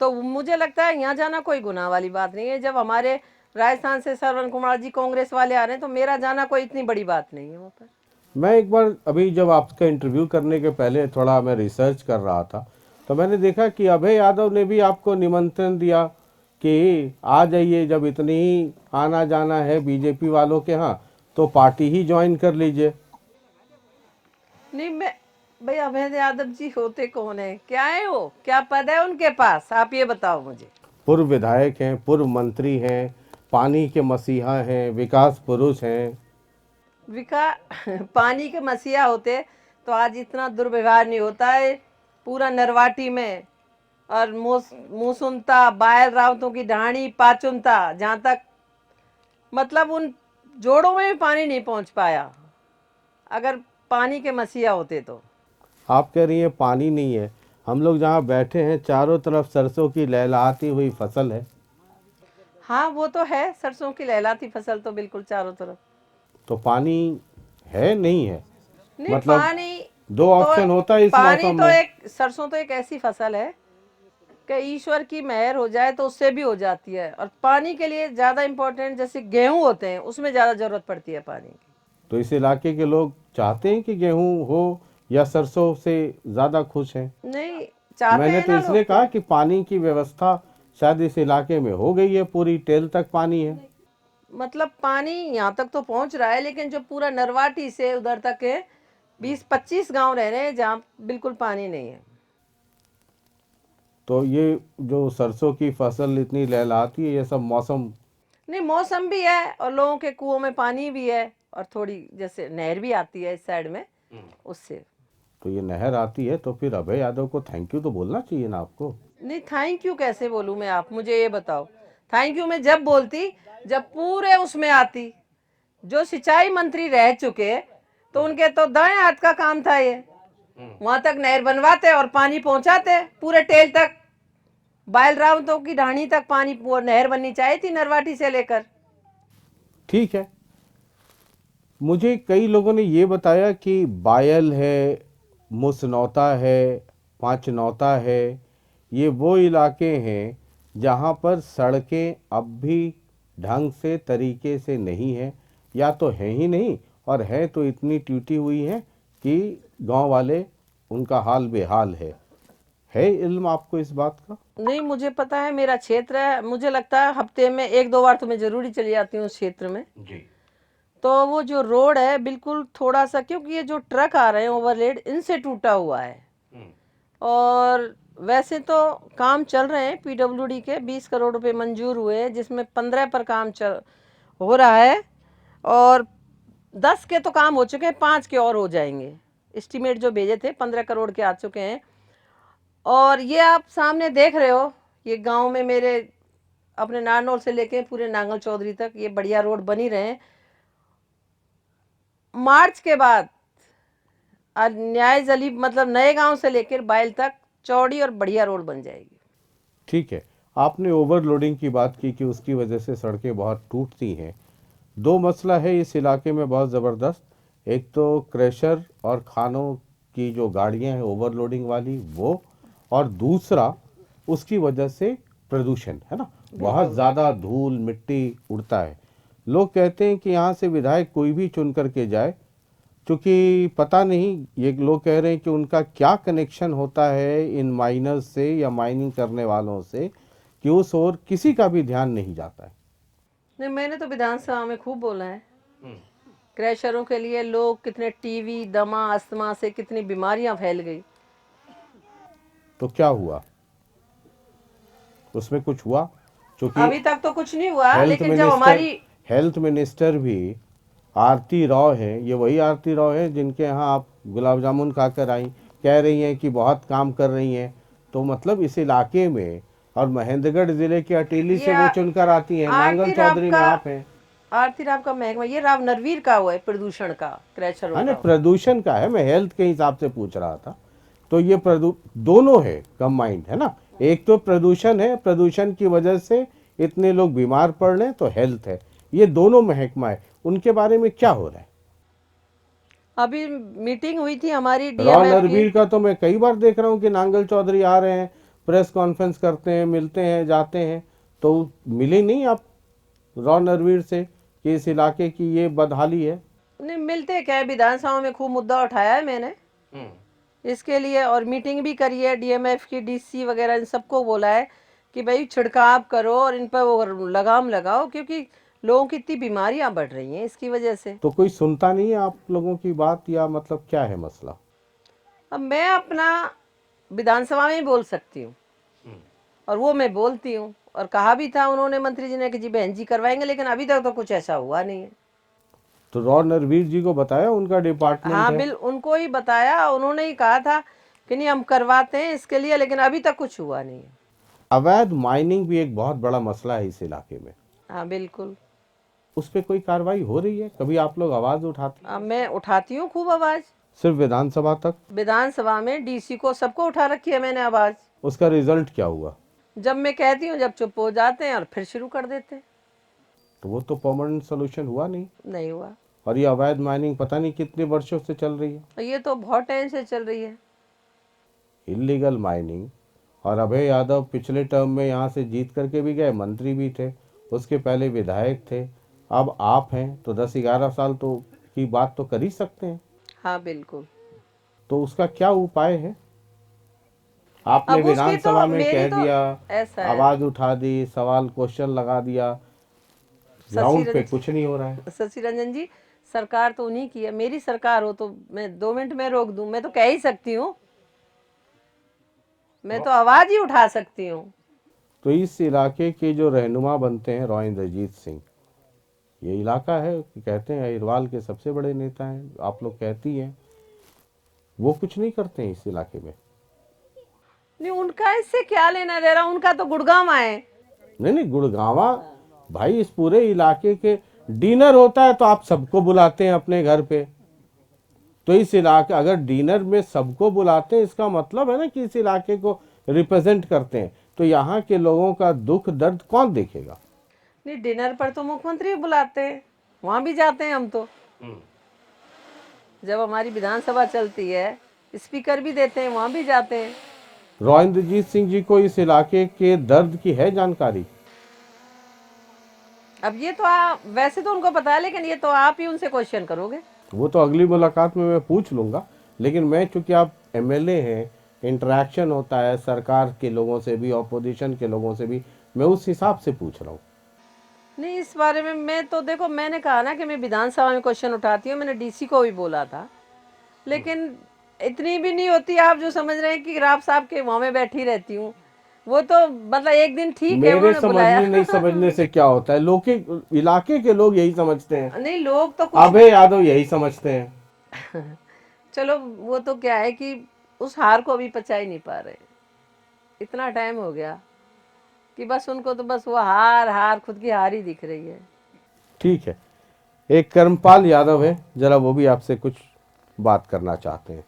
तो मुझे लगता है यहाँ जाना कोई गुनाह वाली बात नहीं है। जब हमारे राजस्थान से श्रवण कुमार जी कांग्रेस वाले आ रहे हैं तो मेरा जाना कोई इतनी बड़ी बात नहीं है वहाँ पर। मैं एक बार अभी जब आपका इंटरव्यू करने के पहले थोड़ा मैं रिसर्च कर रहा था, तो मैंने देखा कि अभय यादव ने भी आपको निमंत्रण दिया कि आ जाइए, जब इतनी ही आना जाना है बीजेपी वालों के यहाँ तो पार्टी ही ज्वाइन कर लीजिए। नहीं, मैं भाई अभय यादव जी होते कौन है, क्या है वो, क्या पद है उनके पास, आप ये बताओ मुझे। पूर्व विधायक हैं, पूर्व मंत्री हैं, पानी के मसीहा हैं, विकास पुरुष हैं। पानी के मसीहा होते तो आज इतना दुर्व्यवहार नहीं होता है पूरा नरवाटी में, और मूसुनता, बायल रावतों की ढाणी, पाचुनता, जहाँ तक मतलब उन जोड़ों में भी पानी नहीं पहुंच पाया, अगर पानी के मसीहा होते तो। आप कह रही हैं पानी नहीं है, हम लोग जहाँ बैठे हैं चारों तरफ सरसों की लहलहाती हुई फसल है, हाँ वो तो है, सरसों की लहलाती फसल तो बिल्कुल चारों तरफ। तो पानी है नहीं है? नहीं मतलब पानी दो तो, ऑप्शन होता है इस पानी मौसम तो में। एक, सरसों तो एक ऐसी फसल है कि ईश्वर की मेहर हो जाए तो उससे भी हो जाती है, और पानी के लिए ज़्यादा इम्पोर्टेंट जैसे गेहूं होते हैं उसमें ज़्यादा ज़रूरत पड़ती है पानी की। तो इस इलाके के लोग चाहते हैं कि गेहूं हो या सरसों से ज़्यादा खुश हैं? नहीं चाहते मैंने हैं तो ना इसलिए लोग। कहा कि पानी की व्यवस्था शायद इस इलाके में हो गई है, पूरी टेल तक पानी है। मतलब पानी यहाँ तक तो पहुँच रहा है, लेकिन जो पूरा नरवाटी से उधर तक है 20-25 गांव रह रहे हैं जहाँ बिल्कुल पानी नहीं है। तो ये जो सरसों की फसल इतनी लहलहाती है, ये सब मौसम? नहीं मौसम भी है और लोगों के कुओं में पानी भी है, और थोड़ी जैसे नहर भी आती है इस साइड में, उससे। तो ये नहर आती है तो फिर अभय यादव को थैंक यू तो बोलना चाहिए ना आपको? नहीं थैंक यू कैसे बोलूं मैं, आप मुझे ये बताओ। थैंक यू मैं जब बोलती जब पूरे उसमें आती, जो सिंचाई मंत्री रह चुके तो उनके तो दाएं हाथ का काम था ये, वहां तक नहर बनवाते और पानी पहुंचाते पूरे टेल तक, बायल रावतों की ढाणी तक पानी, वो नहर बननी चाहिए थी नरवाटी से लेकर। ठीक है, मुझे कई लोगों ने ये बताया कि बायल है, मुसनौता है, पांचनौता है, ये वो इलाके हैं जहाँ पर सड़कें अब भी ढंग से तरीके से नहीं है, या तो है ही नहीं, और है तो इतनी टूटी हुई है कि गांव वाले उनका हाल बेहाल है इल्म आपको इस बात का? नहीं मुझे पता है, मेरा क्षेत्र है, मुझे लगता है हफ्ते में 1-2 बार तो मैं जरूरी चली जाती हूँ उस क्षेत्र में। जी। तो वो जो रोड है बिल्कुल थोड़ा सा, क्योंकि ये जो ट्रक आ रहे हैं ओवरलेड इनसे टूटा हुआ है, और वैसे तो काम चल रहे हैं पीडब्ल्यूडी के, 20 करोड़ रुपए मंजूर हुए हैं जिसमें 15 पर काम चल हो रहा है, और 10 के तो काम हो चुके हैं, 5 के और हो जाएंगे। एस्टीमेट जो भेजे थे 15 करोड़ के आ चुके हैं। और ये आप सामने देख रहे हो, ये गांव में मेरे अपने नारनौल से लेके पूरे नांगल चौधरी तक ये बढ़िया रोड बनी रहे हैं। मार्च के बाद न्याय जली मतलब नए गांव से लेकर बाइल तक चौड़ी और बढ़िया रोड बन जाएगी। ठीक है, आपने ओवरलोडिंग की बात की कि उसकी वजह से सड़कें बहुत टूटती हैं। दो मसला है इस इलाके में बहुत ज़बरदस्त, एक तो क्रैशर और खानों की जो गाड़ियां हैं ओवरलोडिंग वाली वो, और दूसरा उसकी वजह से प्रदूषण है ना, बहुत ज़्यादा धूल मिट्टी उड़ता है। लोग कहते हैं कि यहाँ से विधायक कोई भी चुन करके जाए, क्योंकि पता नहीं, ये लोग कह रहे हैं कि उनका क्या कनेक्शन होता है इन माइनर्स से या माइनिंग करने वालों से कि उस ओर किसी का भी ध्यान नहीं जाता है। नहीं मैंने तो विधानसभा में खूब बोला है, क्रैशरों के लिए लोग कितने टीवी दमा अस्थमा से कितनी बीमारियां फैल गई। तो क्या हुआ उसमें? कुछ हुआ? क्योंकि अभी तक तो कुछ नहीं हुआ, हेल्थ लेकिन जब मिनिस्टर हमारी हेल्थ मिनिस्टर भी आरती राव हैं, ये वही आरती राव हैं जिनके यहाँ आप गुलाब जामुन खाकर आई, कह रही हैं कि बहुत काम कर रही हैं। तो मतलब इस इलाके में और महेंद्रगढ़ जिले के अटेली से वो चुनकर आती हैं, नांगल चौधरी में आप हैं। आरती राव का महकमा ये राव नरवीर का हुआ है, प्रदूषण का, क्रैशरों हाँ, का। प्रदूषण का है, मैं हेल्थ के हिसाब से पूछ रहा था। तो ये दोनों है कंबाइंड है ना, एक तो प्रदूषण है, प्रदूषण की वजह से इतने लोग बीमार पड़ रहे हैं, तो हेल्थ है, ये दोनों महकमा है। उनके बारे में क्या हो रहा है? अभी मीटिंग हुई थी हमारी रॉ डीएमएफ नरवीर की। का तो मैं कई बार देख रहा हूँ कि नांगल चौधरी आ रहे हैं, प्रेस कॉन्फ्रेंस करते हैं, मिलते हैं, जाते हैं, तो मिले नहीं आप रॉ नरवीर से कि इस इलाके की ये बदहाली है? नहीं मिलते क्या है, विधानसभा में खूब मुद्दा उठाया है मैंने इसके लिए, और मीटिंग भी करी है डीएमएफ की, डीसी वगैरह इन सबको बोला है कि भाई छिड़काव करो और इन पर वो लगाम लगाओ, क्योंकि लोगों की इतनी बीमारियां बढ़ रही हैं इसकी वजह से। तो कोई सुनता नहीं है आप लोगों की बात, या मतलब क्या है मसला? अब मैं अपना विधानसभा में ही बोल सकती हूँ, और वो मैं बोलती हूँ, और कहा भी था उन्होंने मंत्री जी ने कि जी बहन जी करवाएंगे, लेकिन अभी तक तो कुछ ऐसा हुआ नहीं है। तो रॉ नरवीर जी को बताया उनका डिपार्टमेंट हाँ है? उनको ही बताया, उन्होंने ही कहा था कि नहीं हम करवाते हैं इसके लिए, लेकिन अभी तक कुछ हुआ नहीं है। अवैध माइनिंग भी एक बहुत बड़ा मसला है इस इलाके में। हाँ बिल्कुल। उस पर कोई कार्रवाई हो रही है? कभी आप लोग आवाज उठाते हैं? अब मैं उठाती हूँ खूब आवाज, सिर्फ विधानसभा तक? विधानसभा में डीसी को सबको उठा रखी है मैंने आवाज। उसका रिजल्ट क्या हुआ? जब मैं कहती हूँ जब चुप हो जाते हैं और फिर शुरू कर देते हैं। तो वो तो परमानेंट सोल्यूशन हुआ नहीं। नहीं हुआ। और ये अवैध माइनिंग पता नहीं कितने वर्षों से चल रही है। ये तो बहुत टाइम से चल रही है। Illegal mining. और अभय यादव पिछले टर्म में यहाँ से जीत करके भी गए, मंत्री भी थे, उसके पहले विधायक थे, अब आप हैं, तो 10-11 साल तो की बात तो कर ही सकते हैं। हाँ बिल्कुल। तो उसका क्या उपाय है? आपने अब उसकी विधानसभा तो में मेरी कह तो दिया, ऐसा है। आवाज उठा दी, सवाल क्वेश्चन लगा दिया, ग्राउंड पे कुछ नहीं हो रहा है। शशि रंजन जी, सरकार तो उन्हीं की है। मेरी सरकार हो तो मैं 2 मिनट में रोक दूं, मैं तो कह ही सकती हूँ, मैं तो आवाज ही उठा सकती हूँ। तो इस इलाके के जो रहनुमा बनते हैं रॉय इंद्रजीत सिंह, ये इलाका है कहते हैं अहिरवाल के सबसे बड़े नेता हैं, आप लोग कहती हैं, वो कुछ नहीं करते हैं इस इलाके में? नहीं, उनका इससे क्या लेना दे रहा, उनका तो गुड़गांव है। नहीं, गुड़गांवा भाई, इस पूरे इलाके के डिनर होता है तो आप सबको बुलाते हैं अपने घर पे। तो इस इलाके, अगर डिनर में सबको बुलाते हैं, इसका मतलब है ना कि इस इलाके को रिप्रेजेंट करते हैं। तो यहाँ के लोगों का दुख दर्द कौन देखेगा? नहीं, डिनर पर तो मुख्यमंत्री बुलाते हैं, वहां भी जाते हैं हम तो। जब हमारी विधानसभा चलती है, स्पीकर भी देते हैं, वहां भी जाते हैं। रॉय इंद्रजीत सिंह जी को इस इलाके के दर्द की है जानकारी? अब ये तो वैसे तो उनको पता है, लेकिन ये तो आप ही उनसे क्वेश्चन करोगे। वो तो अगली मुलाकात में मैं पूछ लूंगा, लेकिन मैं चूंकि आप एमएलए हैं, इंटरेक्शन होता है सरकार के लोगों से भी, ऑपोजिशन के लोगों से भी, मैं उस हिसाब से पूछ रहा हूँ। नहीं, इस बारे में मैं तो देखो, मैंने कहा ना कि मैं विधानसभा में क्वेश्चन उठाती हूँ, मैंने डीसी को भी बोला था, लेकिन इतनी भी नहीं होती। आप जो समझ रहे हैं कि राव साहब के वहाँ में बैठी रहती हूँ, वो तो मतलब एक दिन ठीक है, मेरे उन्होंने बुलाया। समझने नहीं समझने से क्या होता है, लोग के इलाके के लोग यही समझते हैं, नहीं, लोग तो अभय यादव यही समझते हैं। चलो, वो तो क्या है कि उस हार को अभी पचा ही नहीं पा रहे। इतना टाइम हो गया कि बस उनको तो बस वो हार खुद की हार ही दिख रही है। ठीक है, एक कर्मपाल यादव है, जरा वो भी आपसे कुछ बात करना चाहते हैं।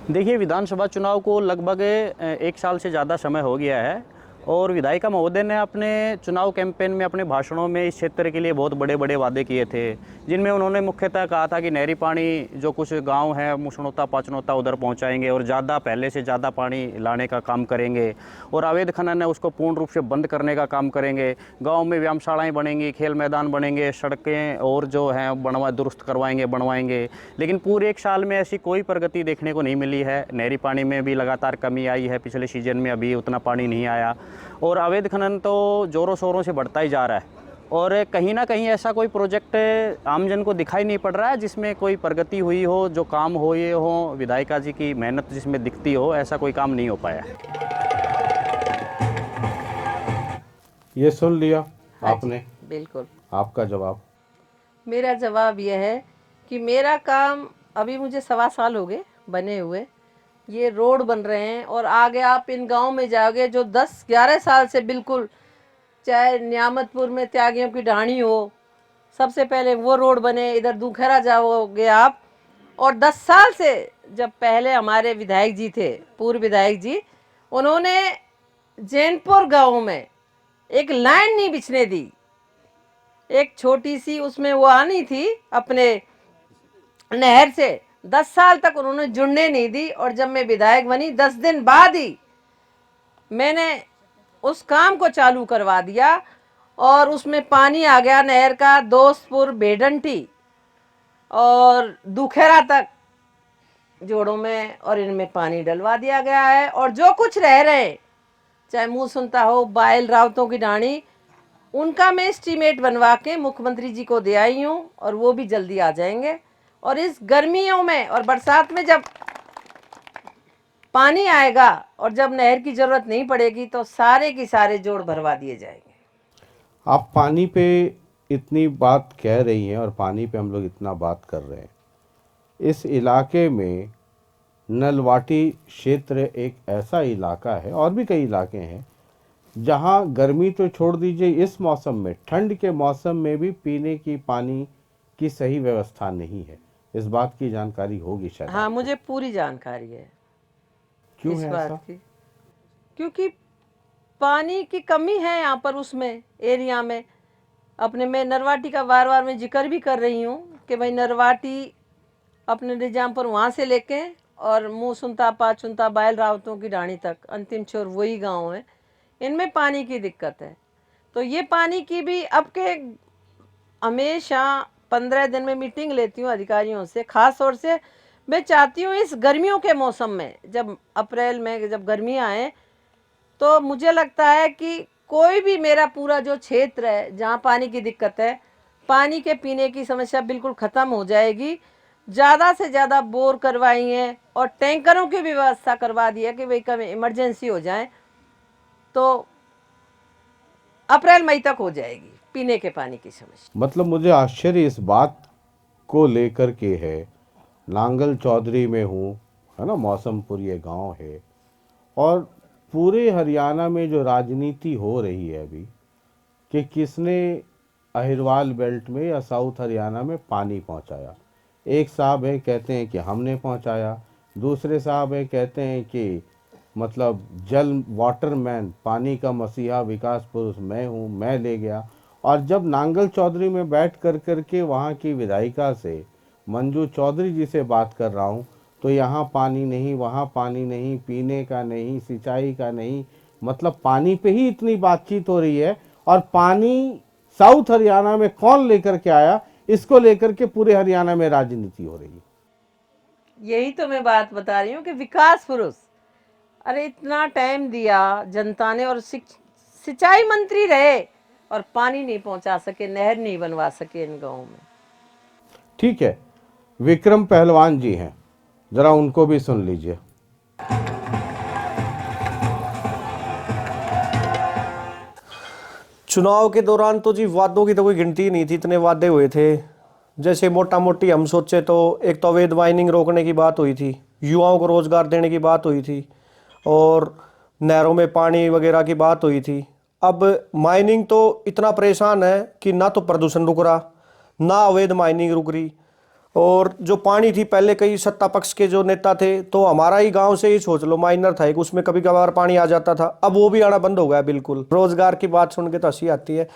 देखिए, विधानसभा चुनाव को लगभग 1 साल से ज़्यादा समय हो गया है और विधायिका महोदय ने अपने चुनाव कैंपेन में, अपने भाषणों में इस क्षेत्र के लिए बहुत बड़े बड़े वादे किए थे, जिनमें उन्होंने मुख्यतः कहा था कि नहरी पानी जो कुछ गांव है मुसनोता पाचनोता उधर पहुंचाएंगे और ज़्यादा पहले से ज़्यादा पानी लाने का काम करेंगे, और अवैध खनन है उसको पूर्ण रूप से बंद करने का काम करेंगे। गाँव में व्यायामशालाएँ बनेंगी, खेल मैदान बनेंगे, सड़कें और जो हैं दुरुस्त बनवाएंगे। लेकिन पूरे 1 साल में ऐसी कोई प्रगति देखने को नहीं मिली है। नहरी पानी में भी लगातार कमी आई है, पिछले सीजन में अभी उतना पानी नहीं आया, और अवैध खनन तो ज़ोरों शोरों से बढ़ता ही जा रहा है। और कहीं ना कहीं ऐसा कोई प्रोजेक्ट आमजन को दिखाई नहीं पड़ रहा है जिसमें कोई प्रगति हुई हो, जो काम हुए हो, विधायिका जी की मेहनत जिसमें दिखती हो, ऐसा कोई काम नहीं हो पाया। ये सुन लिया आपने? बिल्कुल। आपका जवाब? मेरा जवाब यह है कि मेरा काम अभी मुझे 1.25 साल हो गए बने हुए, ये रोड बन रहे हैं, और आगे आप इन गांव में जाओगे जो 10-11 साल से बिल्कुल, चाहे नियामतपुर में त्यागियों की ढाणी हो, सबसे पहले वो रोड बने, इधर दूखेरा जाओगे आप, और 10 साल से जब पहले हमारे विधायक जी थे, पूर्व विधायक जी, उन्होंने जैनपुर गांव में एक लाइन नहीं बिछने दी। एक छोटी सी उसमें वो आनी थी अपने नहर से, 10 साल तक उन्होंने जुड़ने नहीं दी, और जब मैं विधायक बनी 10 दिन बाद ही मैंने उस काम को चालू करवा दिया, और उसमें पानी आ गया नहर का दोस्तपुर बेडंटी और दुखेरा तक जोड़ों में, और इनमें पानी डलवा दिया गया है। और जो कुछ रह रहे, चाहे मुँह सुनता हो, बायल रावतों की ढाणी, उनका मैं एस्टीमेट बनवा के मुख्यमंत्री जी को दे आई हूँ, और वो भी जल्दी आ जाएंगे। और इस गर्मियों में और बरसात में जब पानी आएगा और जब नहर की जरूरत नहीं पड़ेगी, तो सारे की सारे जोड़ भरवा दिए जाएंगे। आप पानी पे इतनी बात कह रही हैं और पानी पे हम लोग इतना बात कर रहे हैं, इस इलाके में नलवाटी क्षेत्र एक ऐसा इलाका है, और भी कई इलाके हैं, जहां गर्मी तो छोड़ दीजिए, इस मौसम में, ठंड के मौसम में भी पीने की पानी की सही व्यवस्था नहीं है। इस बात की जानकारी होगी शायद हाँ, आपको। मुझे पूरी जानकारी है क्यों इस है बात ऐसा? की, क्योंकि पानी की कमी है यहाँ पर, उसमें एरिया में। अपने मैं नरवाटी का बार बार मैं जिक्र भी कर रही हूँ कि भाई नरवाटी अपने निजामपुर वहाँ से लेके और मुँह सुनता पाचुनता बायल रावतों की ढाणी तक अंतिम छोर वही गांव है, इनमें पानी की दिक्कत है। तो ये पानी की भी अब के हमेशा 15 दिन में मीटिंग लेती हूँ अधिकारियों से। खास तौर से मैं चाहती हूँ इस गर्मियों के मौसम में, जब अप्रैल में जब गर्मियाँ आए, तो मुझे लगता है कि कोई भी मेरा पूरा जो क्षेत्र है जहाँ पानी की दिक्कत है, पानी के पीने की समस्या बिल्कुल ख़त्म हो जाएगी। ज़्यादा से ज़्यादा बोर करवाई हैं और टैंकरों की भी व्यवस्था करवा दी है कि भाई कभी इमरजेंसी हो जाए तो अप्रैल मई तक हो जाएगी पीने के पानी की समस्या। मतलब मुझे आश्चर्य इस बात को लेकर के है, नांगल चौधरी में हूँ, है ना, मौसमपुर ये गांव है, और पूरे हरियाणा में जो राजनीति हो रही है अभी कि किसने अहिरवाल बेल्ट में या साउथ हरियाणा में पानी पहुंचाया। एक साहब है कहते हैं कि हमने पहुंचाया, दूसरे साहब है कहते हैं कि मतलब जल वाटरमैन, पानी का मसीहा, विकास पुरुष मैं हूँ, मैं ले गया। और जब नांगल चौधरी में बैठ कर के वहाँ की विधायिका से, मंजू चौधरी जी से बात कर रहा हूँ, तो यहाँ पानी नहीं, वहाँ पानी नहीं, पीने का नहीं, सिंचाई का नहीं, मतलब पानी पे ही इतनी बातचीत हो रही है। और पानी साउथ हरियाणा में कौन लेकर के आया, इसको लेकर के पूरे हरियाणा में राजनीति हो रही है। यही तो मैं बात बता रही हूँ कि विकास पुरुष, अरे इतना टाइम दिया जनता ने और सिंचाई मंत्री रहे और पानी नहीं पहुंचा सके, नहर नहीं बनवा सके इन गाँव में। ठीक है, विक्रम पहलवान जी हैं, जरा उनको भी सुन लीजिए। चुनाव के दौरान तो जी वादों की तो कोई गिनती नहीं थी, इतने वादे हुए थे। जैसे मोटा मोटी हम सोचे तो एक तो अवैध माइनिंग रोकने की बात हुई थी, युवाओं को रोजगार देने की बात हुई थी, और नहरों में पानी वगैरह की बात हुई थी। अब माइनिंग तो इतना परेशान है कि ना तो प्रदूषण रुक रहा, ना अवैध माइनिंग रुक रही। और जो पानी थी, पहले कई सत्ता पक्ष के जो नेता थे, तो हमारा ही गांव से ही सोच लो माइनर था एक, उसमें कभी कभार पानी आ जाता था, अब वो भी आना बंद हो गया बिल्कुल। रोजगार की बात सुन के तो हंसी आती है।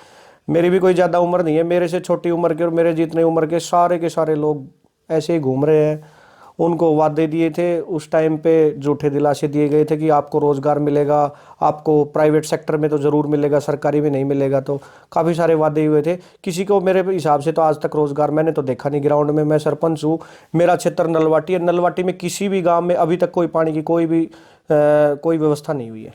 मेरी भी कोई ज़्यादा उम्र नहीं है, मेरे से छोटी उम्र के और मेरे जितने उम्र के सारे लोग ऐसे ही घूम रहे हैं। उनको वादे दिए थे उस टाइम पे, झूठे दिलासे दिए गए थे कि आपको रोज़गार मिलेगा, आपको प्राइवेट सेक्टर में तो ज़रूर मिलेगा, सरकारी में नहीं मिलेगा। तो काफ़ी सारे वादे हुए थे। किसी को मेरे हिसाब से तो आज तक रोज़गार मैंने तो देखा नहीं ग्राउंड में। मैं सरपंच हूँ, मेरा क्षेत्र नलवाटी है, नलवाटी में किसी भी गाँव में अभी तक कोई पानी की कोई व्यवस्था नहीं हुई है।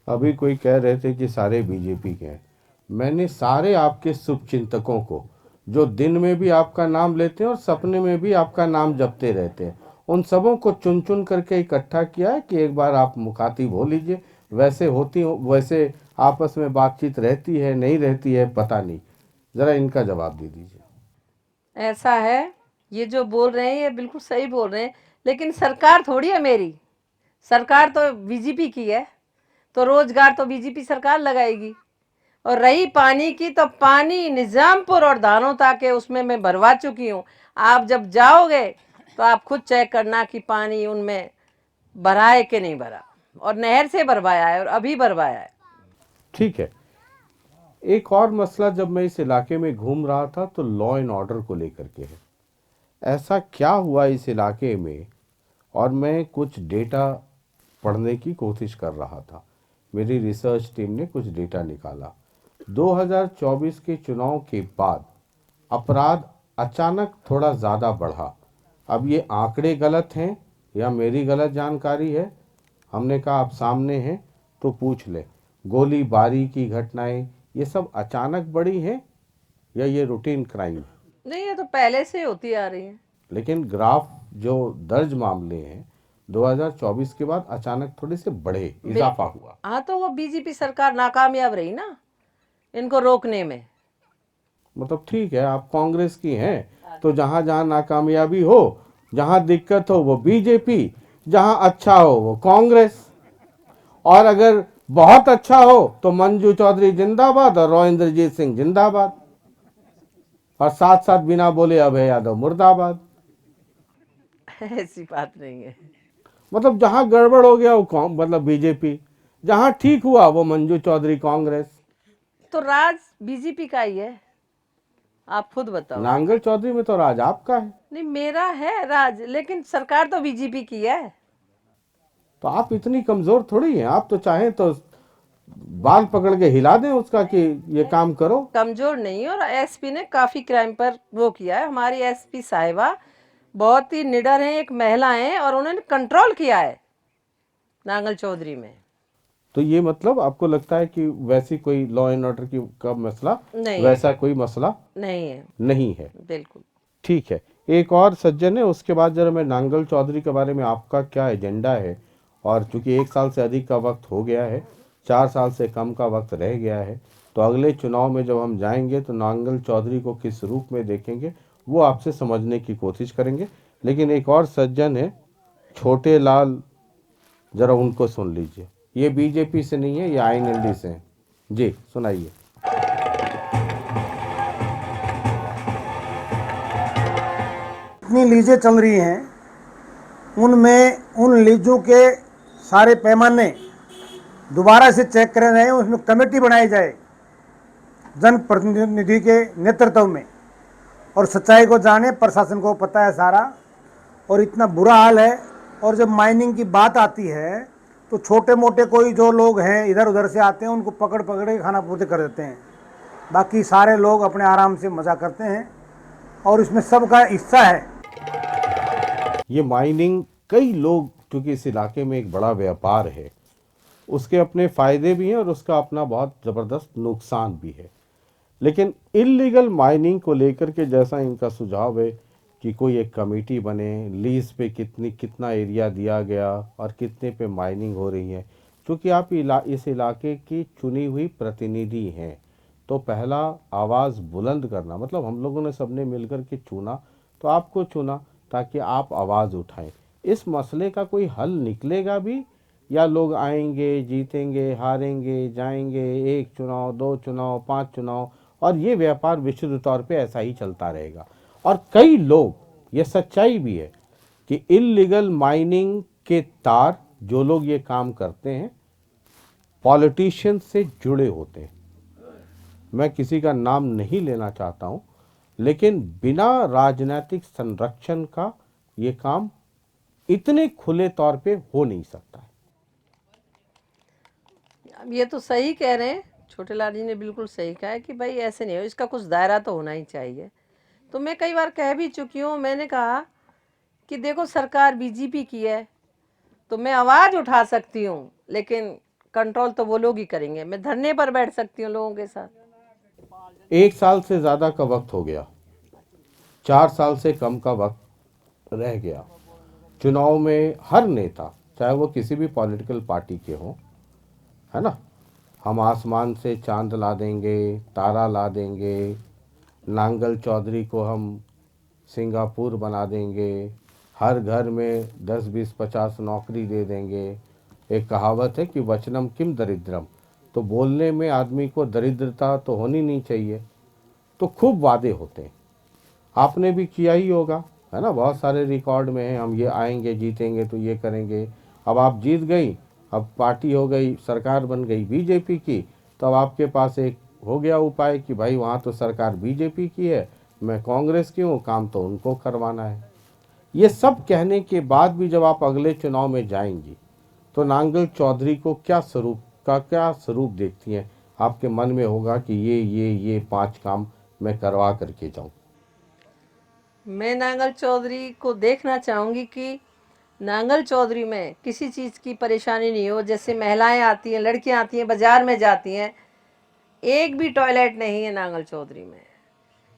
अभी कोई कह रहे थे कि सारे बीजेपी के हैं। मैंने सारे आपके शुभचिंतकों को, जो दिन में भी आपका नाम लेते हैं और सपने में भी आपका नाम जपते रहते हैं, उन सबों को चुन चुन करके इकट्ठा किया है कि एक बार आप मुखातिब हो लीजिए। वैसे आपस में बातचीत रहती है नहीं रहती है पता नहीं, ज़रा इनका जवाब दे दीजिए। ऐसा है, ये जो बोल रहे हैं ये बिल्कुल सही बोल रहे हैं, लेकिन सरकार थोड़ी है मेरी, सरकार तो बीजेपी की है, तो रोजगार तो बीजेपी सरकार लगाएगी। और रही पानी की, तो पानी निजामपुर और धानोता के उसमें मैं भरवा चुकी हूँ। आप जब जाओगे तो आप खुद चेक करना कि पानी उनमें भरा है कि नहीं भरा, और नहर से भरवाया है और अभी भरवाया है। ठीक है, एक और मसला जब मैं इस इलाके में घूम रहा था तो लॉ एंड ऑर्डर को लेकर के है। ऐसा क्या हुआ इस इलाके में, और मैं कुछ डेटा पढ़ने की कोशिश कर रहा था। मेरी रिसर्च टीम ने कुछ डेटा निकाला। 2024 के चुनाव के बाद अपराध अचानक थोड़ा ज़्यादा बढ़ा। अब ये आंकड़े गलत हैं या मेरी गलत जानकारी है, हमने कहा आप सामने हैं तो पूछ ले। गोलीबारी की घटनाएं ये सब अचानक बढ़ी हैं या ये रूटीन क्राइम है? नहीं, ये तो पहले से होती आ रही है। लेकिन ग्राफ जो दर्ज मामले हैं 2024 के बाद अचानक थोड़े से बढ़े, इजाफा हुआ। हाँ, तो वो बीजेपी सरकार नाकामयाब रही ना इनको रोकने में। मतलब ठीक है, आप कांग्रेस की हैं तो जहां जहां नाकामयाबी हो जहां दिक्कत हो वो बीजेपी, जहां अच्छा हो वो कांग्रेस, और अगर बहुत अच्छा हो तो मंजू चौधरी जिंदाबाद और रोहिंद्रजीत सिंह जिंदाबाद, और साथ साथ बिना बोले अभय यादव मुर्दाबाद। ऐसी बात नहीं है। मतलब जहां गड़बड़ हो गया वो मतलब बीजेपी, जहां ठीक हुआ वो मंजू चौधरी कांग्रेस। तो राज बीजेपी का ही है, आप खुद बताओ। नांगल चौधरी में तो राज आपका है। नहीं, मेरा है राज, लेकिन सरकार तो बीजेपी की है। तो आप इतनी कमजोर थोड़ी हैं, आप तो चाहें तो बाल पकड़ के हिला दें उसका कि ये काम करो। कमजोर नहीं है, और एसपी ने काफी क्राइम पर वो किया है। हमारी एसपी साहिबा बहुत ही निडर हैं, एक महिला हैं, और उन्होंने कंट्रोल किया है नांगल चौधरी में। तो ये मतलब आपको लगता है कि वैसी कोई लॉ एंड ऑर्डर की का मसला, नहीं वैसा कोई मसला नहीं है, नहीं है। बिल्कुल। ठीक है, एक और सज्जन है, उसके बाद जरा मैं नांगल चौधरी के बारे में आपका क्या एजेंडा है, और चूंकि 1 साल से अधिक का वक्त हो गया है, 4 साल से कम का वक्त रह गया है, तो अगले चुनाव में जब हम जाएंगे तो नांगल चौधरी को किस रूप में देखेंगे वो आपसे समझने की कोशिश करेंगे। लेकिन एक और सज्जन है छोटे लाल, जरा उनको सुन लीजिए। ये बीजेपी से नहीं है, ये आईएनएलडी से हैं। जी सुनाइए। जितनी लीजें चल रही हैं उनमें उन लीजों के सारे पैमाने दोबारा से चेक करे जाएं, उसमें कमेटी बनाई जाए जनप्रतिनिधि के नेतृत्व में, और सच्चाई को जाने। प्रशासन को पता है सारा, और इतना बुरा हाल है। और जब माइनिंग की बात आती है तो छोटे मोटे कोई जो लोग हैं इधर उधर से आते हैं, उनको पकड़ पकड़ के खाना पूर्ति कर देते हैं। बाकी सारे लोग अपने आराम से मज़ा करते हैं, और इसमें सबका हिस्सा है। ये माइनिंग, कई लोग, क्योंकि इस इलाके में एक बड़ा व्यापार है, उसके अपने फ़ायदे भी हैं और उसका अपना बहुत ज़बरदस्त नुकसान भी है। लेकिन इल्लीगल माइनिंग को लेकर के जैसा इनका सुझाव है कि कोई एक कमेटी बने, लीज पे कितना एरिया दिया गया और कितने पे माइनिंग हो रही है। क्योंकि आप इस इलाके की चुनी हुई प्रतिनिधि हैं, तो पहला आवाज़ बुलंद करना, मतलब हम लोगों ने सबने मिलकर के चुना, तो आपको चुना ताकि आप आवाज़ उठाएं। इस मसले का कोई हल निकलेगा भी, या लोग आएंगे, जीतेंगे, हारेंगे, जाएंगे, 1 चुनाव, 2 चुनाव, 5 चुनाव, और ये व्यापार विशुद्ध तौर पे ऐसा ही चलता रहेगा। और कई लोग, ये सच्चाई भी है कि इल्लीगल माइनिंग के तार, जो लोग ये काम करते हैं, पॉलिटिशियन से जुड़े होते हैं। मैं किसी का नाम नहीं लेना चाहता हूं, लेकिन बिना राजनीतिक संरक्षण का ये काम इतने खुले तौर पे हो नहीं सकता है। अब ये तो सही कह रहे हैं, छोटे लाल जी ने बिल्कुल सही कहा है कि भाई ऐसे नहीं हो, इसका कुछ दायरा तो होना ही चाहिए। तो मैं कई बार कह भी चुकी हूँ, मैंने कहा कि देखो सरकार बीजेपी की है, तो मैं आवाज़ उठा सकती हूँ, लेकिन कंट्रोल तो वो लोग ही करेंगे। मैं धरने पर बैठ सकती हूँ लोगों के साथ। 1 साल से ज़्यादा का वक्त हो गया, 4 साल से कम का वक्त रह गया। चुनाव में हर नेता, चाहे वो किसी भी पॉलिटिकल पार्टी के हों, है ना, हम आसमान से चांद ला देंगे, तारा ला देंगे, नांगल चौधरी को हम सिंगापुर बना देंगे, हर घर में 10, 20, 50 नौकरी दे देंगे। एक कहावत है कि वचनम किम दरिद्रम, तो बोलने में आदमी को दरिद्रता तो होनी नहीं चाहिए। तो खूब वादे होते हैं, आपने भी किया ही होगा, है ना, बहुत सारे रिकॉर्ड में हैं, हम ये आएंगे, जीतेंगे तो ये करेंगे। अब आप जीत गई, अब पार्टी हो गई, सरकार बन गई बीजेपी की, तो अब आपके पास एक हो गया उपाय कि भाई वहाँ तो सरकार बीजेपी की है, मैं कांग्रेस की हूँ, काम तो उनको करवाना है। ये सब कहने के बाद भी जब आप अगले चुनाव में जाएंगी तो नांगल चौधरी को क्या स्वरूप देखती हैं? आपके मन में होगा कि ये 5 काम मैं करवा करके जाऊं। मैं नांगल चौधरी को देखना चाहूँगी कि नांगल चौधरी में किसी चीज़ की परेशानी नहीं हो। जैसे महिलाएं आती हैं, लड़कियां आती हैं, बाज़ार में जाती हैं, एक भी टॉयलेट नहीं है नांगल चौधरी में,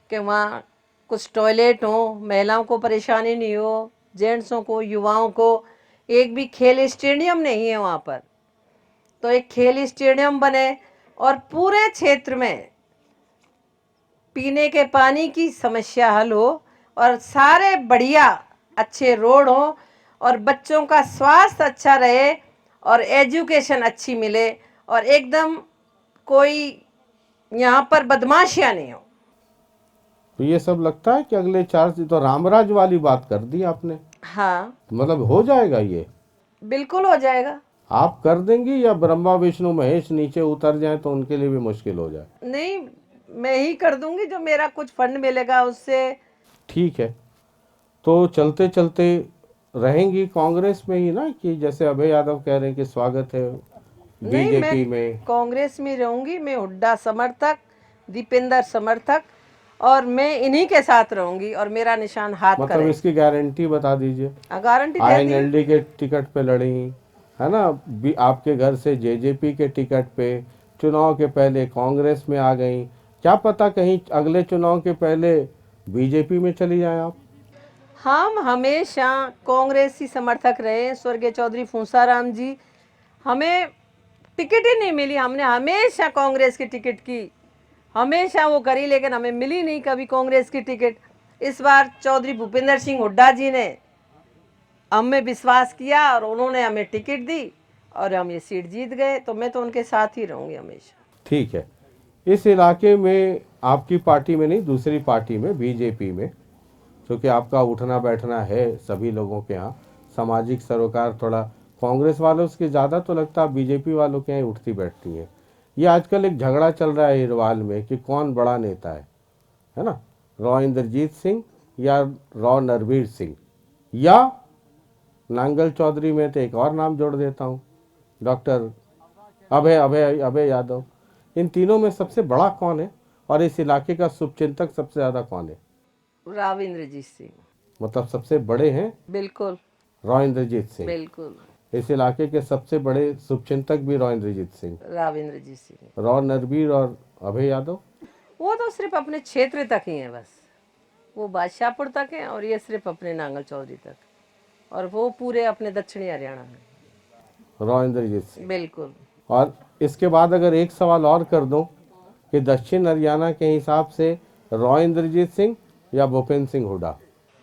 कि वहाँ कुछ टॉयलेट हो, महिलाओं को परेशानी नहीं हो, जेंट्सों को, युवाओं को। एक भी खेल स्टेडियम नहीं है वहाँ पर, तो एक खेल स्टेडियम बने, और पूरे क्षेत्र में पीने के पानी की समस्या हल हो, और सारे बढ़िया अच्छे रोड हो और बच्चों का स्वास्थ्य अच्छा रहे और एजुकेशन अच्छी मिले और एकदम कोई यहाँ पर बदमाशियाँ नहीं हो। तो ये सब लगता है कि अगले 4 से तो रामराज वाली बात कर दी आपने, हाँ मतलब हो जाएगा ये? बिल्कुल हो जाएगा। आप कर देंगी या ब्रह्मा विष्णु महेश नीचे उतर जाए तो उनके लिए भी मुश्किल हो जाए? नहीं, मैं ही कर दूंगी, जो मेरा कुछ फंड मिलेगा उससे। ठीक है, तो चलते चलते रहेंगी कांग्रेस में ही ना, कि जैसे अभय यादव कह रहे हैं कि स्वागत है नहीं, बीजेपी मैं में? कांग्रेस में रहूंगी। मैं हुड्डा समर्थक, दीपेंद्र समर्थक, और मैं इन्हीं के साथ रहूंगी और मेरा निशान हाथ का मतलब रहेगा। इसकी गारंटी बता दीजिए। गारंटी दे दी। आईएनएलडी के टिकट पे लड़ी है ना, आपके घर से जेजेपी के टिकट पे चुनाव के पहले कांग्रेस में आ गई, क्या पता कहीं अगले चुनाव के पहले बीजेपी में चली जाए आप? हम हमेशा कांग्रेसी समर्थक रहे। स्वर्गीय चौधरी फूंसाराम जी, हमें टिकट ही नहीं मिली, हमने हमेशा कांग्रेस की टिकट की, हमेशा वो करी, लेकिन हमें मिली नहीं कभी कांग्रेस की टिकट। इस बार चौधरी भूपेंद्र सिंह हुड्डा जी ने हमें विश्वास किया और उन्होंने हमें टिकट दी और हम ये सीट जीत गए, तो मैं तो उनके साथ ही रहूँगी हमेशा। ठीक है, इस इलाके में आपकी पार्टी में नहीं, दूसरी पार्टी में बीजेपी में, क्योंकि आपका उठना बैठना है सभी लोगों के यहाँ, सामाजिक सरोकार थोड़ा कांग्रेस वालों से ज़्यादा तो लगता है बीजेपी वालों के यहाँ उठती बैठती है। ये आजकल एक झगड़ा चल रहा है हिरवाल में कि कौन बड़ा नेता है ना, रॉ इंद्रजीत सिंह या रॉ नरवीर सिंह या नांगल चौधरी में तो एक और नाम जोड़ देता हूँ, डॉक्टर अभय यादव। इन तीनों में सबसे बड़ा कौन है और इस इलाके का शुभचिंतक सबसे ज़्यादा कौन है? राव इंद्रजीत सिंह। मतलब सबसे बड़े हैं बिल्कुल रॉ इंद्रजीत सिंह। बिल्कुल। इस इलाके के सबसे बड़े शुभचिंतक भी रॉ इंद्रजीत सिंह, राव इंद्रजीत सिंह। रॉ नरवीर और अभय यादव वो तो सिर्फ अपने क्षेत्र तक ही है, बस वो बादशाहपुर तक है और ये सिर्फ अपने नांगल चौधरी तक, और वो पूरे अपने दक्षिणी हरियाणा में। रॉ इंद्रजीत सिंह बिल्कुल। और इसके बाद अगर एक सवाल और कर दूं कि दक्षिण हरियाणा के हिसाब से रॉ इंद्रजीत सिंह या भूपेंद्र सिंह हुड्डा?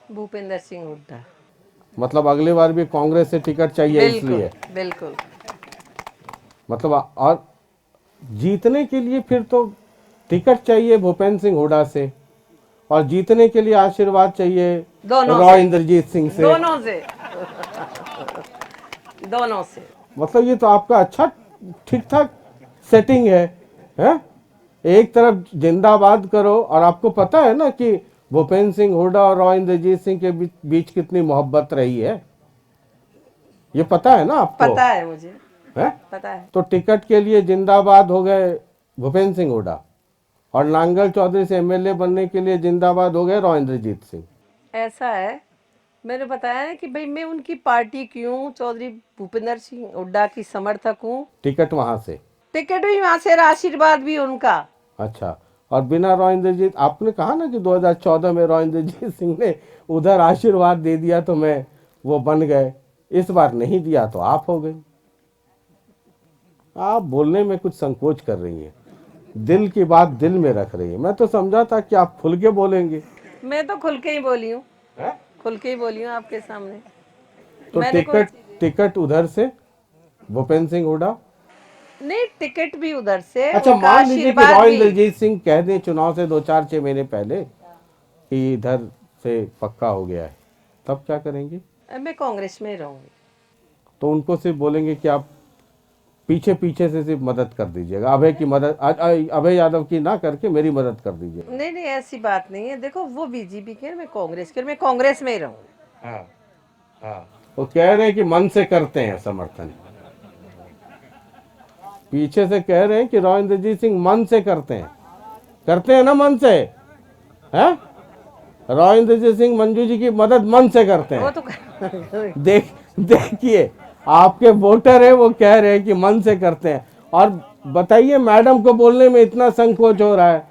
भूपेंद्र सिंह हुड्डा। मतलब अगली बार भी कांग्रेस से टिकट चाहिए इसलिए? बिल्कुल। मतलब और जीतने के लिए फिर तो टिकट चाहिए भूपेंद्र सिंह हुड्डा से, और जीतने के लिए आशीर्वाद चाहिए रॉ इंद्रजीत सिंह से। दोनों से। मतलब ये तो आपका अच्छा ठीक ठाक सेटिंग है? एक तरफ जिंदाबाद करो, और आपको पता है ना कि भूपेंद्र सिंह हुड्डा और रॉ इंद्रजीत सिंह के बीच कितनी मोहब्बत रही है, ये पता है ना आपको? पता है मुझे, है? पता है। तो टिकट के लिए जिंदाबाद हो गए भूपेंद्र सिंह हुड्डा, और नांगल चौधरी से एमएलए बनने के लिए जिंदाबाद हो गए रॉ इंद्रजीत सिंह। ऐसा है, मैंने बताया है कि भाई मैं उनकी पार्टी की हूँ, चौधरी भूपेंद्र सिंह हुड्डा की समर्थक हूँ। टिकट वहां से? टिकट भी वहां से, आशीर्वाद भी उनका। अच्छा, और बिना रॉ इंद्रजीत, आपने कहा ना कि 2014 में रॉ इंद्रजीत सिंह ने उधर आशीर्वाद दे दिया तो मैं वो बन गए, इस बार नहीं दिया तो आप हो गई। आप बोलने में कुछ संकोच कर रही हैं, दिल की बात दिल में रख रही है। मैं तो समझा था कि आप खुल के बोलेंगे। मैं तो खुल के ही बोली हूँ, खुल के ही बोली हूँ आपके सामने। तो टिकट उधर से भूपेंद्र सिंह हुड्डा? नहीं, टिकट भी उधर से। अच्छा, मान लीजिए कि रॉ इंद्रजीत सिंह कह दें चुनाव से 2-4-6 महीने पहले कि इधर से पक्का हो गया है, तब क्या करेंगे? मैं कांग्रेस में रहूंगी। तो उनको सिर्फ बोलेंगे कि आप पीछे पीछे से सिर्फ मदद कर दीजिएगा, अभय की मदद, अभय यादव की ना करके मेरी मदद कर दीजिए। नहीं नहीं, ऐसी बात नहीं है। देखो, वो बीजेपी के, मैं कांग्रेस के, मैं कांग्रेस में ही रहूंगी। हाँ, वो कह रहे हैं कि मन से करते हैं समर्थन, पीछे से कह रहे हैं कि रॉ इंद्रजीत सिंह मन से करते हैं ना, मन से है? रॉ इंद्रजीत सिंह मंजू जी की मदद मन से करते हैं। वो तो देखिए आपके वोटर है, वो कह रहे हैं कि मन से करते हैं, और बताइए मैडम को बोलने में इतना संकोच हो रहा है।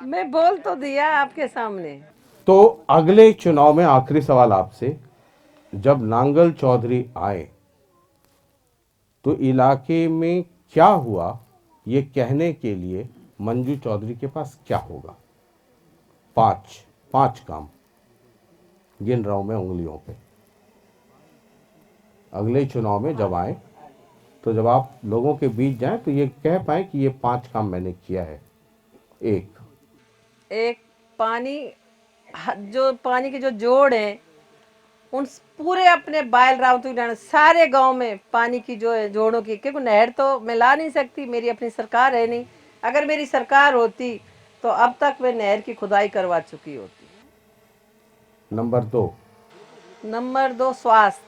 मैं बोल तो दिया आपके सामने। तो अगले चुनाव में आखिरी सवाल आपसे, जब नांगल चौधरी आए तो इलाके में क्या हुआ ये कहने के लिए मंजू चौधरी के पास क्या होगा? पांच काम गिन रहा हूं मैं उंगलियों पे। अगले चुनाव में जब आए तो जब आप लोगों के बीच जाएं तो ये कह पाए कि ये 5 काम मैंने किया है। एक पानी, जो पानी के जो जोड़ हैं उन पूरे अपने बायल रावतू सारे गांव में पानी की जो है जोड़ों की, क्योंकि नहर तो मैं ला नहीं सकती, मेरी अपनी सरकार है नहीं। अगर मेरी सरकार होती तो अब तक मैं नहर की खुदाई करवा चुकी होती। नंबर 2 स्वास्थ्य।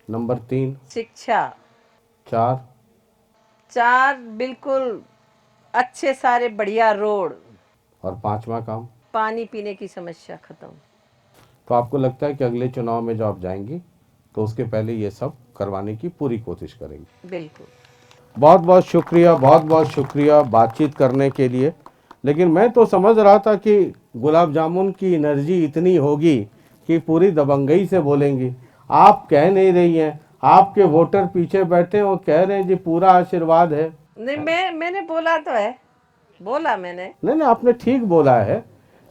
नंबर 3 शिक्षा। 4 बिल्कुल अच्छे सारे बढ़िया रोड। और 5वां काम पानी पीने की समस्या खत्म। तो आपको लगता है कि अगले चुनाव में जब आप जाएंगी तो उसके पहले ये सब करवाने की पूरी कोशिश करेंगी? बिल्कुल। बहुत बहुत शुक्रिया बातचीत करने के लिए। लेकिन मैं तो समझ रहा था कि गुलाब जामुन की एनर्जी इतनी होगी कि पूरी दबंगई से बोलेंगी। आप कह नहीं रही हैं, आपके वोटर पीछे बैठे वो कह रहे हैं जी पूरा आशीर्वाद है। नहीं, मैंने बोला तो है, बोला मैंने। नहीं, आपने ठीक बोला है।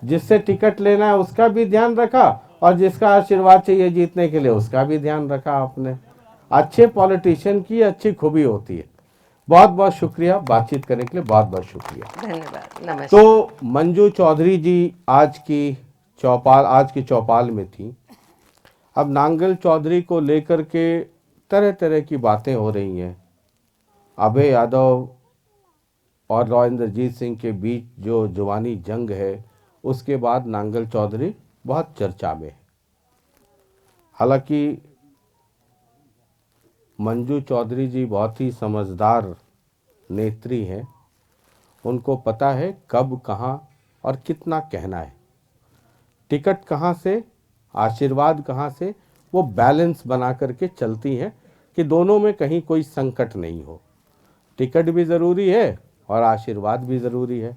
जिससे टिकट लेना है उसका भी ध्यान रखा और जिसका आशीर्वाद चाहिए जीतने के लिए उसका भी ध्यान रखा आपने। अच्छे पॉलिटिशियन की अच्छी खूबी होती है। बहुत बहुत शुक्रिया बातचीत करने के लिए, बहुत बहुत शुक्रिया, धन्यवाद, नमस्कार। तो मंजू चौधरी जी आज की चौपाल में थी। अब नांगल चौधरी को लेकर के तरह तरह की बातें हो रही हैं। अभय यादव और रॉ सिंह के बीच जो जुबानी जंग है उसके बाद नांगल चौधरी बहुत चर्चा में है। हालांकि मंजू चौधरी जी बहुत ही समझदार नेत्री हैं। उनको पता है कब, कहाँ और कितना कहना है, टिकट कहाँ से, आशीर्वाद कहाँ से, वो बैलेंस बना करके चलती हैं कि दोनों में कहीं कोई संकट नहीं हो। टिकट भी ज़रूरी है और आशीर्वाद भी ज़रूरी है।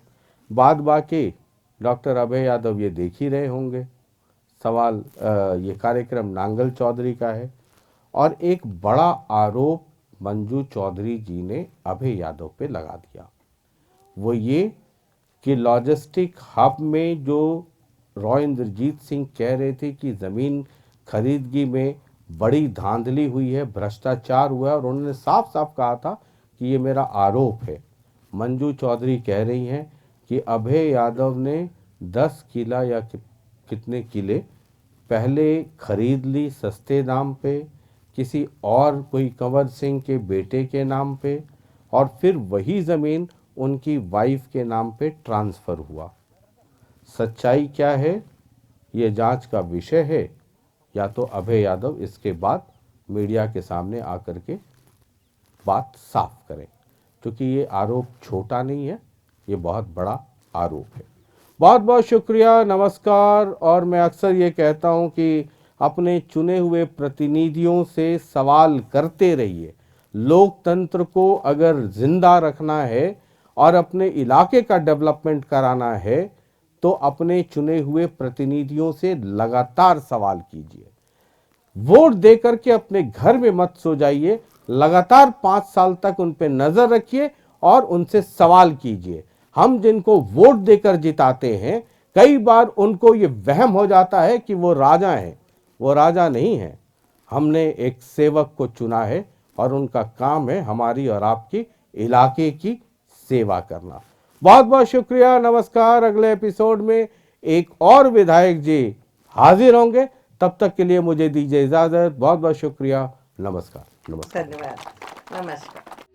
बाकी डॉक्टर अभय यादव ये देख ही रहे होंगे। ये कार्यक्रम नांगल चौधरी का है और एक बड़ा आरोप मंजू चौधरी जी ने अभय यादव पे लगा दिया। वो ये कि लॉजिस्टिक हब में जो रॉ इंद्रजीत सिंह कह रहे थे कि ज़मीन खरीदगी में बड़ी धांधली हुई है, भ्रष्टाचार हुआ है, और उन्होंने साफ साफ कहा था कि ये मेरा आरोप है। मंजू चौधरी कह रही हैं कि अभय यादव ने 10 किला या कितने किले पहले खरीद ली सस्ते दाम पे, किसी और कोई कंवर सिंह के बेटे के नाम पे, और फिर वही ज़मीन उनकी वाइफ के नाम पे ट्रांसफ़र हुआ। सच्चाई क्या है ये जांच का विषय है, या तो अभय यादव इसके बाद मीडिया के सामने आकर के बात साफ करें, क्योंकि ये आरोप छोटा नहीं है, ये बहुत बड़ा आरोप है। बहुत बहुत शुक्रिया, नमस्कार। और मैं अक्सर ये कहता हूँ कि अपने चुने हुए प्रतिनिधियों से सवाल करते रहिए। लोकतंत्र को अगर जिंदा रखना है और अपने इलाके का डेवलपमेंट कराना है तो अपने चुने हुए प्रतिनिधियों से लगातार सवाल कीजिए। वोट देकर के अपने घर में मत सो जाइए, लगातार 5 साल तक उन पे नजर रखिए और उनसे सवाल कीजिए। हम जिनको वोट देकर जिताते हैं कई बार उनको ये वहम हो जाता है कि वो राजा हैं। वो राजा नहीं है। हमने एक सेवक को चुना है और उनका काम है हमारी और आपकी इलाके की सेवा करना। बहुत बहुत शुक्रिया, नमस्कार। अगले एपिसोड में एक और विधायक जी हाजिर होंगे, तब तक के लिए मुझे दीजिए इजाजत। बहुत बहुत शुक्रिया, नमस्कार। धन्यवाद, नमस्कार।